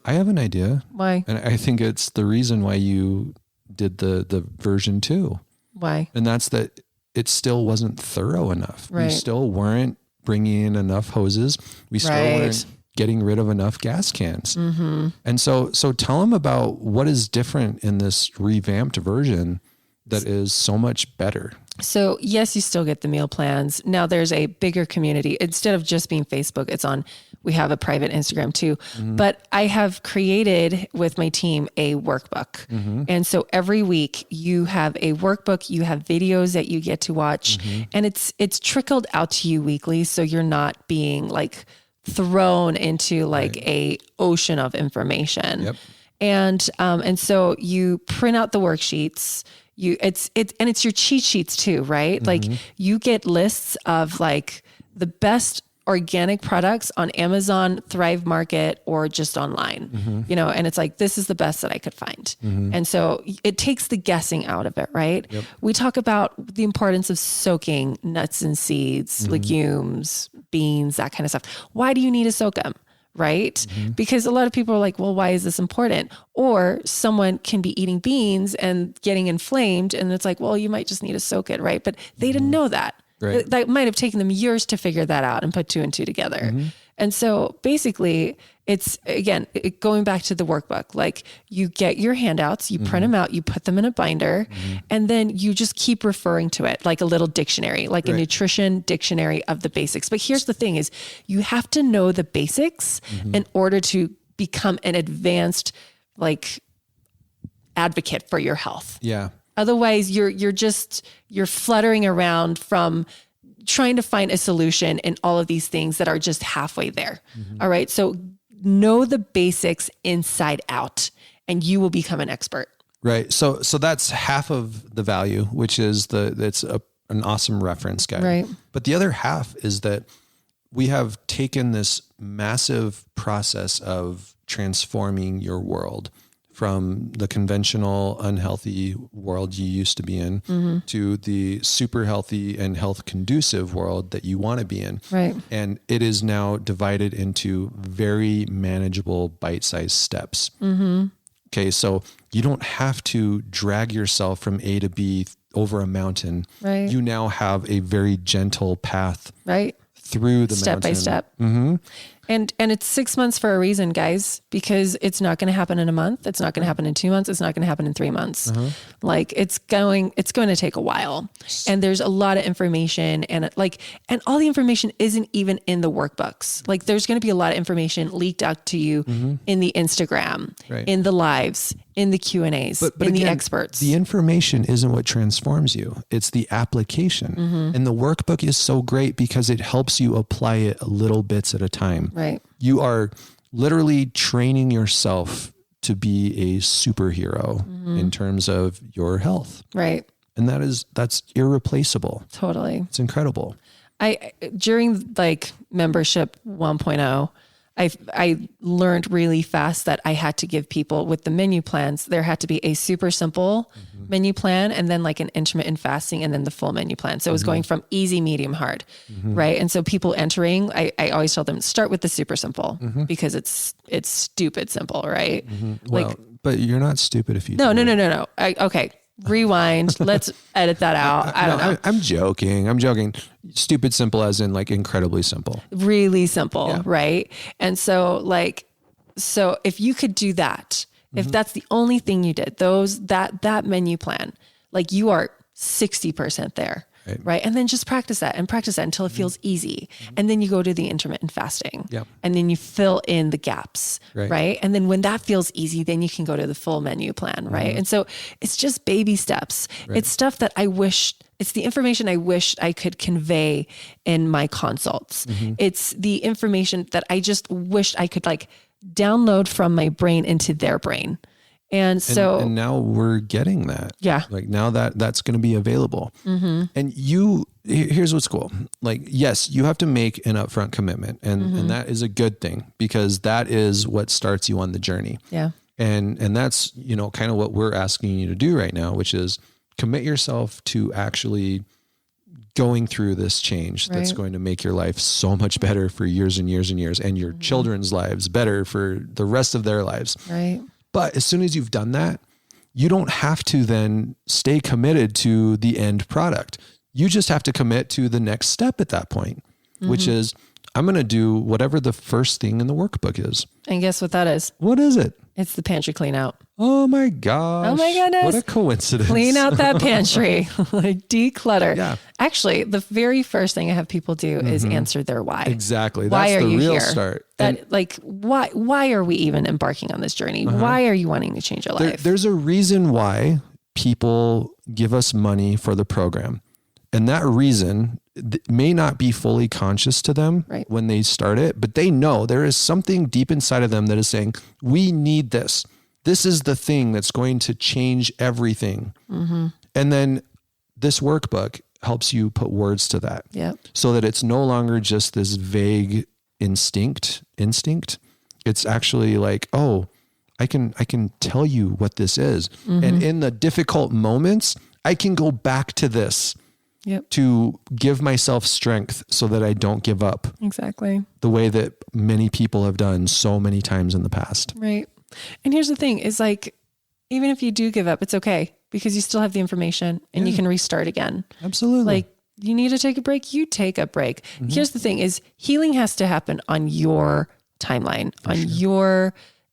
have an idea. Why? And I think it's the reason why you did the version 2. Why? And that's that it still wasn't thorough enough. Right. We still weren't bringing in enough hoses. We still weren't getting rid of enough gas cans. And so tell them about what is different in this revamped version that is so much better. So yes, you still get the meal plans. Now there's a bigger community. Instead of just being Facebook, we have a private Instagram too. But I have created with my team a workbook. And so every week you have a workbook, you have videos that you get to watch, and it's trickled out to you weekly. So you're not being like thrown into like a ocean of information. Yep. And so you print out the worksheets. It's your cheat sheets too, right? Like you get lists of like the best organic products on Amazon, Thrive Market, or just online, and it's like, this is the best that I could find. And so it takes the guessing out of it, right? Yep. We talk about the importance of soaking nuts and seeds, legumes, beans, that kind of stuff. Why do you need to soak them? Right? Because a lot of people are like, well, why is this important? Or someone can be eating beans and getting inflamed. And it's like, well, you might just need to soak it. Right. But they didn't know that. Right. That might have taken them years to figure that out and put 2 and 2 together. And so basically it's, again, going back to the workbook, like you get your handouts, you print them out, you put them in a binder, and then you just keep referring to it like a little dictionary, like a nutrition dictionary of the basics. But here's the thing is you have to know the basics in order to become an advanced, like, advocate for your health. Yeah. Otherwise you're fluttering around from trying to find a solution in all of these things that are just halfway there. All right. So know the basics inside out and you will become an expert. Right. So that's half of the value, which is it's an awesome reference guide. Right. But the other half is that we have taken this massive process of transforming your world from the conventional unhealthy world you used to be in to the super healthy and health conducive world that you want to be in. Right. And it is now divided into very manageable bite-sized steps. Okay. So you don't have to drag yourself from A to B over a mountain. Right. You now have a very gentle path through the step mountain. by step. And it's 6 months for a reason, guys, because it's not going to happen in a month. It's not going to happen in 2 months. It's not going to happen in 3 months. Like it's going to take a while. And there's a lot of information and all the information isn't even in the workbooks. Like there's going to be a lot of information leaked out to you in the Instagram, in the lives, in the Q&As, in again, the experts. The information isn't what transforms you. It's the application. And the workbook is so great because it helps you apply it little bits at a time. Right. You are literally training yourself to be a superhero in terms of your health. Right. And that's irreplaceable. Totally. It's incredible. During like membership 1.0, I learned really fast that I had to give people with the menu plans, there had to be a super simple menu plan and then like an intermittent fasting and then the full menu plan. So it was going from easy, medium, hard, right? And so people entering, I always tell them start with the super simple because it's stupid simple, right? Well, but you're not stupid if you No. Okay. Rewind. Let's edit that out. I don't know. I'm joking. Stupid simple as in like incredibly simple. Really simple. Right. And so so if you could do that, if that's the only thing you did, that menu plan, like you are 60% there. right? And then just practice that until it feels easy. And then you go to the intermittent fasting and then you fill in the gaps, right? And then when that feels easy, then you can go to the full menu plan, right? And so it's just baby steps. It's stuff that it's the information I wish I could convey in my consults. It's the information that I just wish I could like download from my brain into their brain. And so now we're getting that. Yeah. Like now that's going to be available. And here's what's cool. Like, yes, you have to make an upfront commitment and that is a good thing because that is what starts you on the journey. Yeah. And that's, kind of what we're asking you to do right now, which is commit yourself to actually going through this change that's going to make your life so much better for years and years and years and your children's lives better for the rest of their lives. Right. But as soon as you've done that, you don't have to then stay committed to the end product. You just have to commit to the next step at that point, which is I'm going to do whatever the first thing in the workbook is. And guess what that is? What is it? It's the pantry clean out. Oh my gosh. Oh my goodness. What a coincidence. Clean out that pantry, like declutter. Yeah. Actually, the very first thing I have people do is answer their why. Exactly. Why That's are the you real here? start. Why are we even embarking on this journey? Why are you wanting to change your life? There's a reason why people give us money for the program. And that reason may not be fully conscious to them when they start it, but they know there is something deep inside of them that is saying, we need this. This is the thing that's going to change everything. And then this workbook helps you put words to that so that it's no longer just this vague instinct. It's actually like, oh, I can tell you what this is. And in the difficult moments, I can go back to this to give myself strength so that I don't give up. Exactly. The way that many people have done so many times in the past. Right. And here's the thing is like, even if you do give up, it's okay because you still have the information and you can restart again. Absolutely. Like you need to take a break, you take a break. Here's the thing is healing has to happen on your timeline,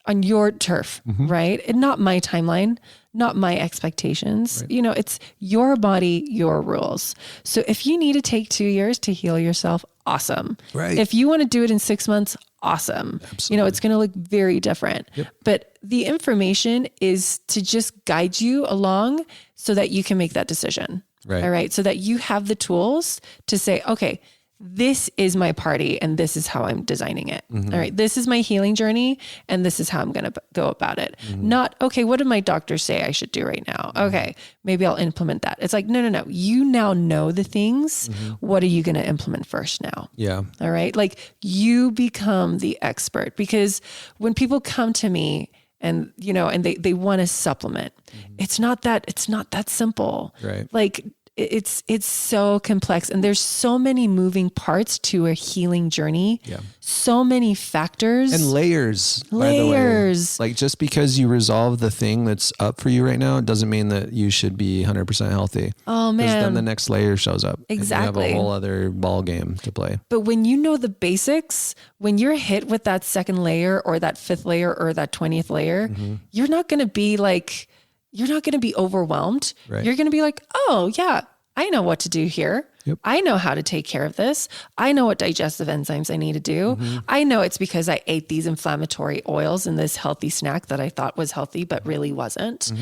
on your turf, right? And not my timeline, not my expectations. Right. It's your body, your rules. So if you need to take 2 years to heal yourself, awesome. Right. If you want to do it in 6 months, awesome. Absolutely. It's going to look very different. Yep. But the information is to just guide you along so that you can make that decision. Right. All right. So that you have the tools to say, okay, this is my party and this is how I'm designing it. All right. This is my healing journey and this is how I'm going to go about it. Not, okay, what did my doctor say I should do right now? Okay, maybe I'll implement that. It's like, no. You now know the things. What are you going to implement first now? Yeah. All right. Like you become the expert because when people come to me and, and they want to supplement, it's not that simple. Right. Like, it's so complex and there's so many moving parts to a healing journey. Yeah. So many factors and layers. By the way. Like just because you resolve the thing that's up for you right now, it doesn't mean that you should be 100% healthy. Oh man. Because then the next layer shows up. Exactly. And you have a whole other ball game to play. But when you know the basics, when you're hit with that second layer or that fifth layer or that 20th layer, you're not going to be overwhelmed. Right. You're going to be like, oh yeah, I know what to do here. Yep. I know how to take care of this. I know what digestive enzymes I need to do. I know it's because I ate these inflammatory oils in this healthy snack that I thought was healthy, but really wasn't.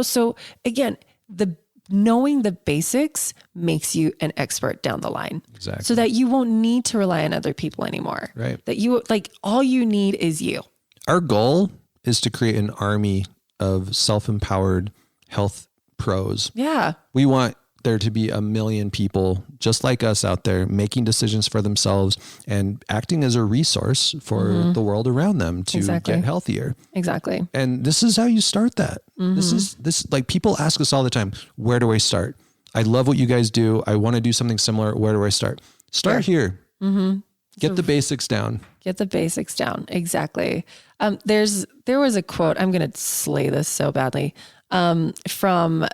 So again, knowing the basics makes you an expert down the line. Exactly. So that you won't need to rely on other people anymore. Right. That all you need is you. Our goal is to create an army of self-empowered health pros. Yeah. We want there to be 1 million people just like us out there making decisions for themselves and acting as a resource for the world around them to get healthier. Exactly. And this is how you start that. This like people ask us all the time, where do I start? I love what you guys do. I want to do something similar. Where do I start? Start here. Get the basics down. Get the basics down. Exactly. There was a quote, I'm going to slay this so badly, from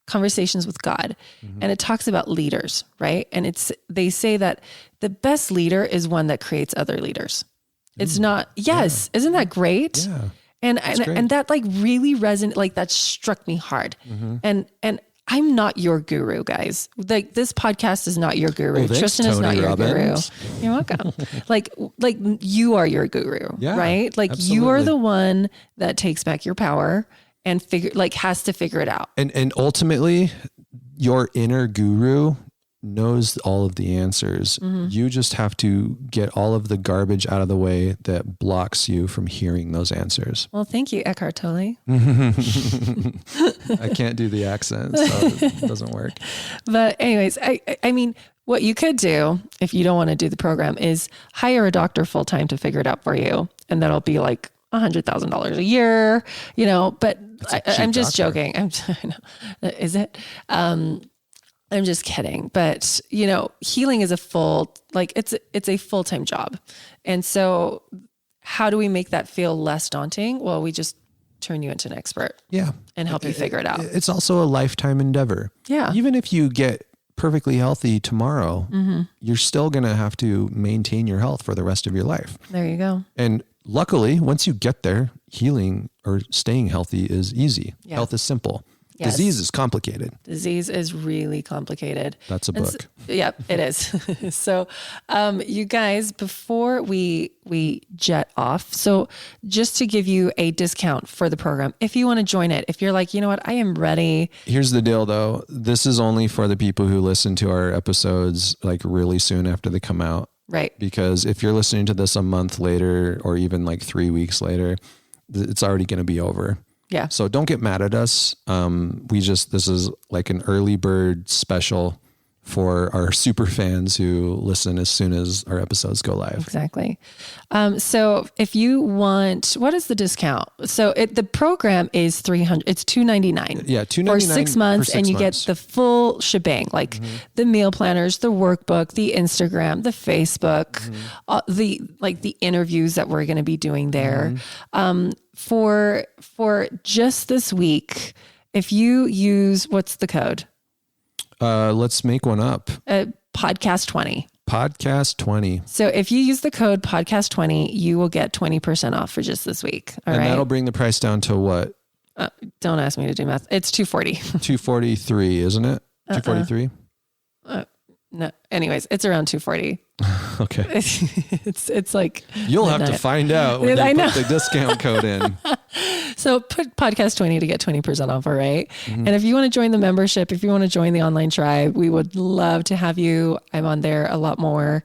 Conversations with God. And it talks about leaders, right? And they say that the best leader is one that creates other leaders. It's not, isn't that great? Yeah. And that like really resonated, like that struck me hard. And I'm not your guru, guys. Like this podcast is not your guru. Oh, thanks, Tristan is not Tony your Robbins. guru. You're welcome. like you are your guru, right? Like you are the one that takes back your power and has to figure it out. And ultimately your inner guru knows all of the answers. You just have to get all of the garbage out of the way that blocks you from hearing those answers. Well, thank you, Eckhart Tolle. I can't do the accent, so it doesn't work. But anyways, I mean, what you could do if you don't want to do the program is hire a doctor full time to figure it out for you. And that'll be like $100,000 a year, but I'm just joking. Is it? I'm just kidding. But, healing is it's a full-time job. And so how do we make that feel less daunting? Well, we just turn you into an expert. Yeah. And help you figure it out. It's also a lifetime endeavor. Yeah. Even if you get perfectly healthy tomorrow, you're still going to have to maintain your health for the rest of your life. There you go. And luckily, once you get there, healing or staying healthy is easy. Yeah. Health is simple. Yes. Disease is complicated. Disease is really complicated. That's a book. Yep, it is. So, you guys, before we jet off, so just to give you a discount for the program, if you want to join it, if you're like, you know what, I am ready. Here's the deal though. This is only for the people who listen to our episodes like really soon after they come out. Right. Because if you're listening to this a month later or even like 3 weeks later, it's already going to be over. Yeah. So don't get mad at us. This is like an early bird special for our super fans who listen as soon as our episodes go live. Exactly. So if you want, what is the discount? So the program is $300. It's $299. Yeah, $299 for 6 months, and you get the full shebang, like the meal planners, the workbook, the Instagram, the Facebook, the interviews that we're going to be doing there. For just this week, if you use, what's the code? Let's make one up. Podcast 20. Podcast 20. So if you use the code podcast 20, you will get 20% off for just this week. All right. That'll bring the price down to what? Don't ask me to do math. It's $240. $243, isn't it? $243? No. Anyways, it's around $240. Okay. It's like you'll have to find out when you put the discount code in. So put podcast 20 to get 20% off. All right. And if you want to join the membership, if you want to join the online tribe, we would love to have you. I'm on there a lot more.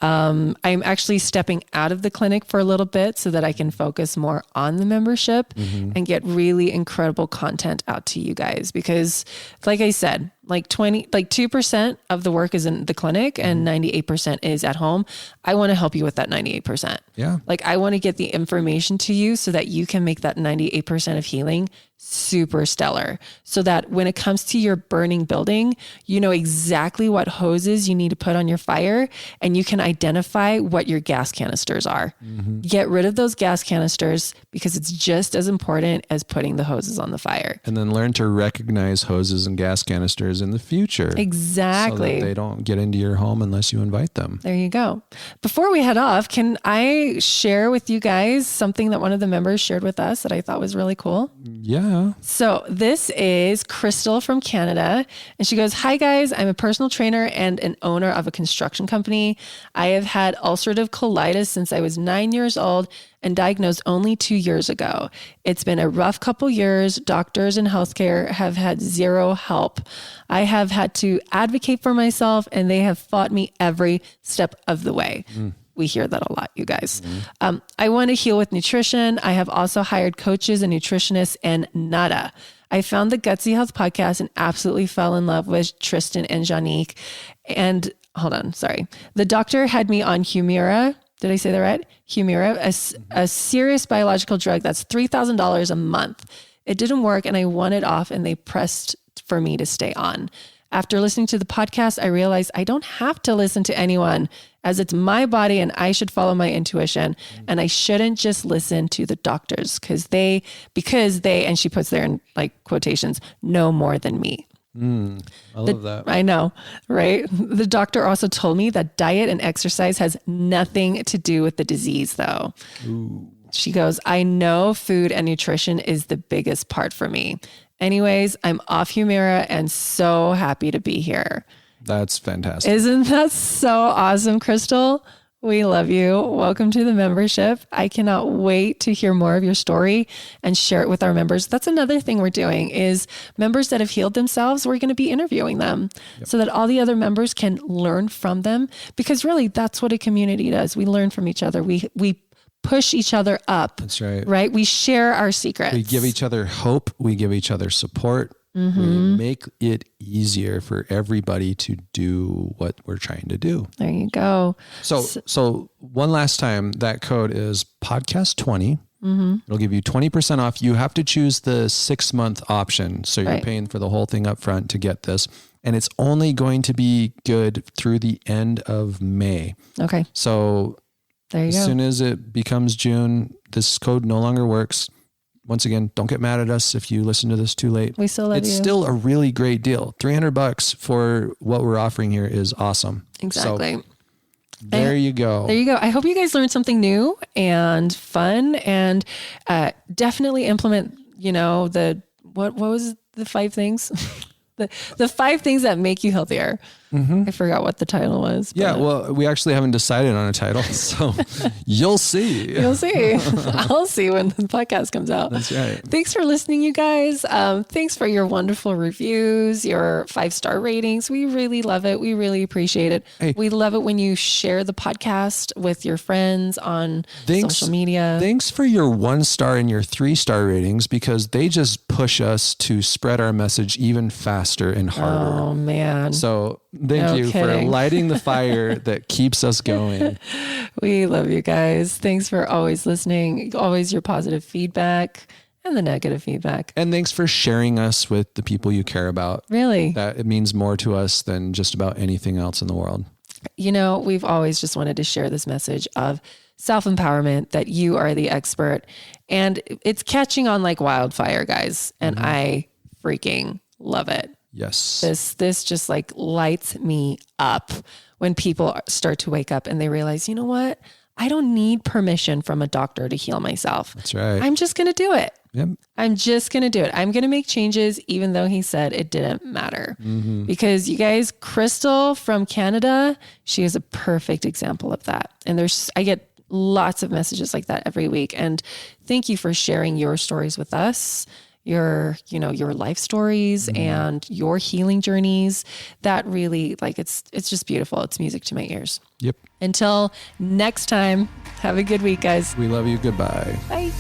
I'm actually stepping out of the clinic for a little bit so that I can focus more on the membership and get really incredible content out to you guys. Because like I said, 2% of the work is in the clinic and 98% is at home. I want to help you with that 98%. Yeah. I want to get the information to you so that you can make that 98% of healing super stellar, so that when it comes to your burning building, you know exactly what hoses you need to put on your fire, and you can identify what your gas canisters are. Get rid of those gas canisters, because it's just as important as putting the hoses on the fire. And then learn to recognize hoses and gas canisters in the future. Exactly. So that they don't get into your home unless you invite them. There you go. Before we head off, can I share with you guys something that one of the members shared with us that I thought was really cool? Yeah. So this is Crystal from Canada. And she goes, "Hi guys, I'm a personal trainer and an owner of a construction company. I have had ulcerative colitis since I was 9 years old and diagnosed only 2 years ago. It's been a rough couple years. Doctors and healthcare have had zero help. I have had to advocate for myself, and they have fought me every step of the way." We hear that a lot, you guys. I want to heal with nutrition. I have also hired coaches and nutritionists, and nada. I found the Gutsy Health podcast and absolutely fell in love with Tristan and Janique. And the doctor had me on Humira. Did I say that right? Humira, a serious biological drug that's $3,000 a month. It didn't work, and I wanted off, and they pressed for me to stay on. After listening to the podcast, I realized I don't have to listen to anyone, as it's my body and I should follow my intuition, and I shouldn't just listen to the doctors because they, and she puts there in quotations, know more than me. I love that. I know, right? The doctor also told me that diet and exercise has nothing to do with the disease though. Ooh. She goes, "I know food and nutrition is the biggest part for me. Anyways, I'm off Humira and so happy to be here. That's fantastic. Isn't that so awesome, Crystal? We love you. Welcome to the membership. I cannot wait to hear more of your story and share it with our members. That's another thing we're doing is members that have healed themselves, we're going to be interviewing them so that all the other members can learn from them, because really that's what a community does. We learn from each other. We push each other up. That's right. Right? We share our secrets. We give each other hope. We give each other support. We make it easier for everybody to do what we're trying to do. There you go. So one last time, that code is podcast 20. It'll give you 20% off. You have to choose the 6-month option. So you're paying for the whole thing up front to get this. And it's only going to be good through the end of May. Okay. So there you go. As soon as it becomes June, this code no longer works. Once again, don't get mad at us if you listen to this too late. We still love you. It's still a really great deal. $300 for what we're offering here is awesome. Exactly. So, there you go. There you go. I hope you guys learned something new and fun, and definitely implement, what was the 5 things? the 5 things that make you healthier. I forgot what the title was. Yeah, well, we actually haven't decided on a title, so you'll see. You'll see. I'll see when the podcast comes out. That's right. Thanks for listening, you guys. Thanks for your wonderful reviews, your 5-star ratings. We really love it. We really appreciate it. Hey, we love it when you share the podcast with your friends on social media. Thanks for your 1-star and your 3-star ratings, because they just push us to spread our message even faster and harder. Oh, man. So thank you for lighting the fire that keeps us going. We love you guys. Thanks for always listening, always your positive feedback and the negative feedback. And thanks for sharing us with the people you care about. Really? That it means more to us than just about anything else in the world. We've always just wanted to share this message of self-empowerment, that you are the expert, and it's catching on like wildfire, guys. And I freaking love it. Yes. This just like lights me up when people start to wake up and they realize, you know what? I don't need permission from a doctor to heal myself. That's right. I'm just going to do it. Yep. I'm just going to do it. I'm going to make changes, even though he said it didn't matter. Because you guys, Crystal from Canada, she is a perfect example of that. And I get lots of messages like that every week. And thank you for sharing your stories with us. Your life stories and your healing journeys. That really, it's just beautiful. It's music to my ears. Yep. Until next time, have a good week, guys. We love you. Goodbye. Bye.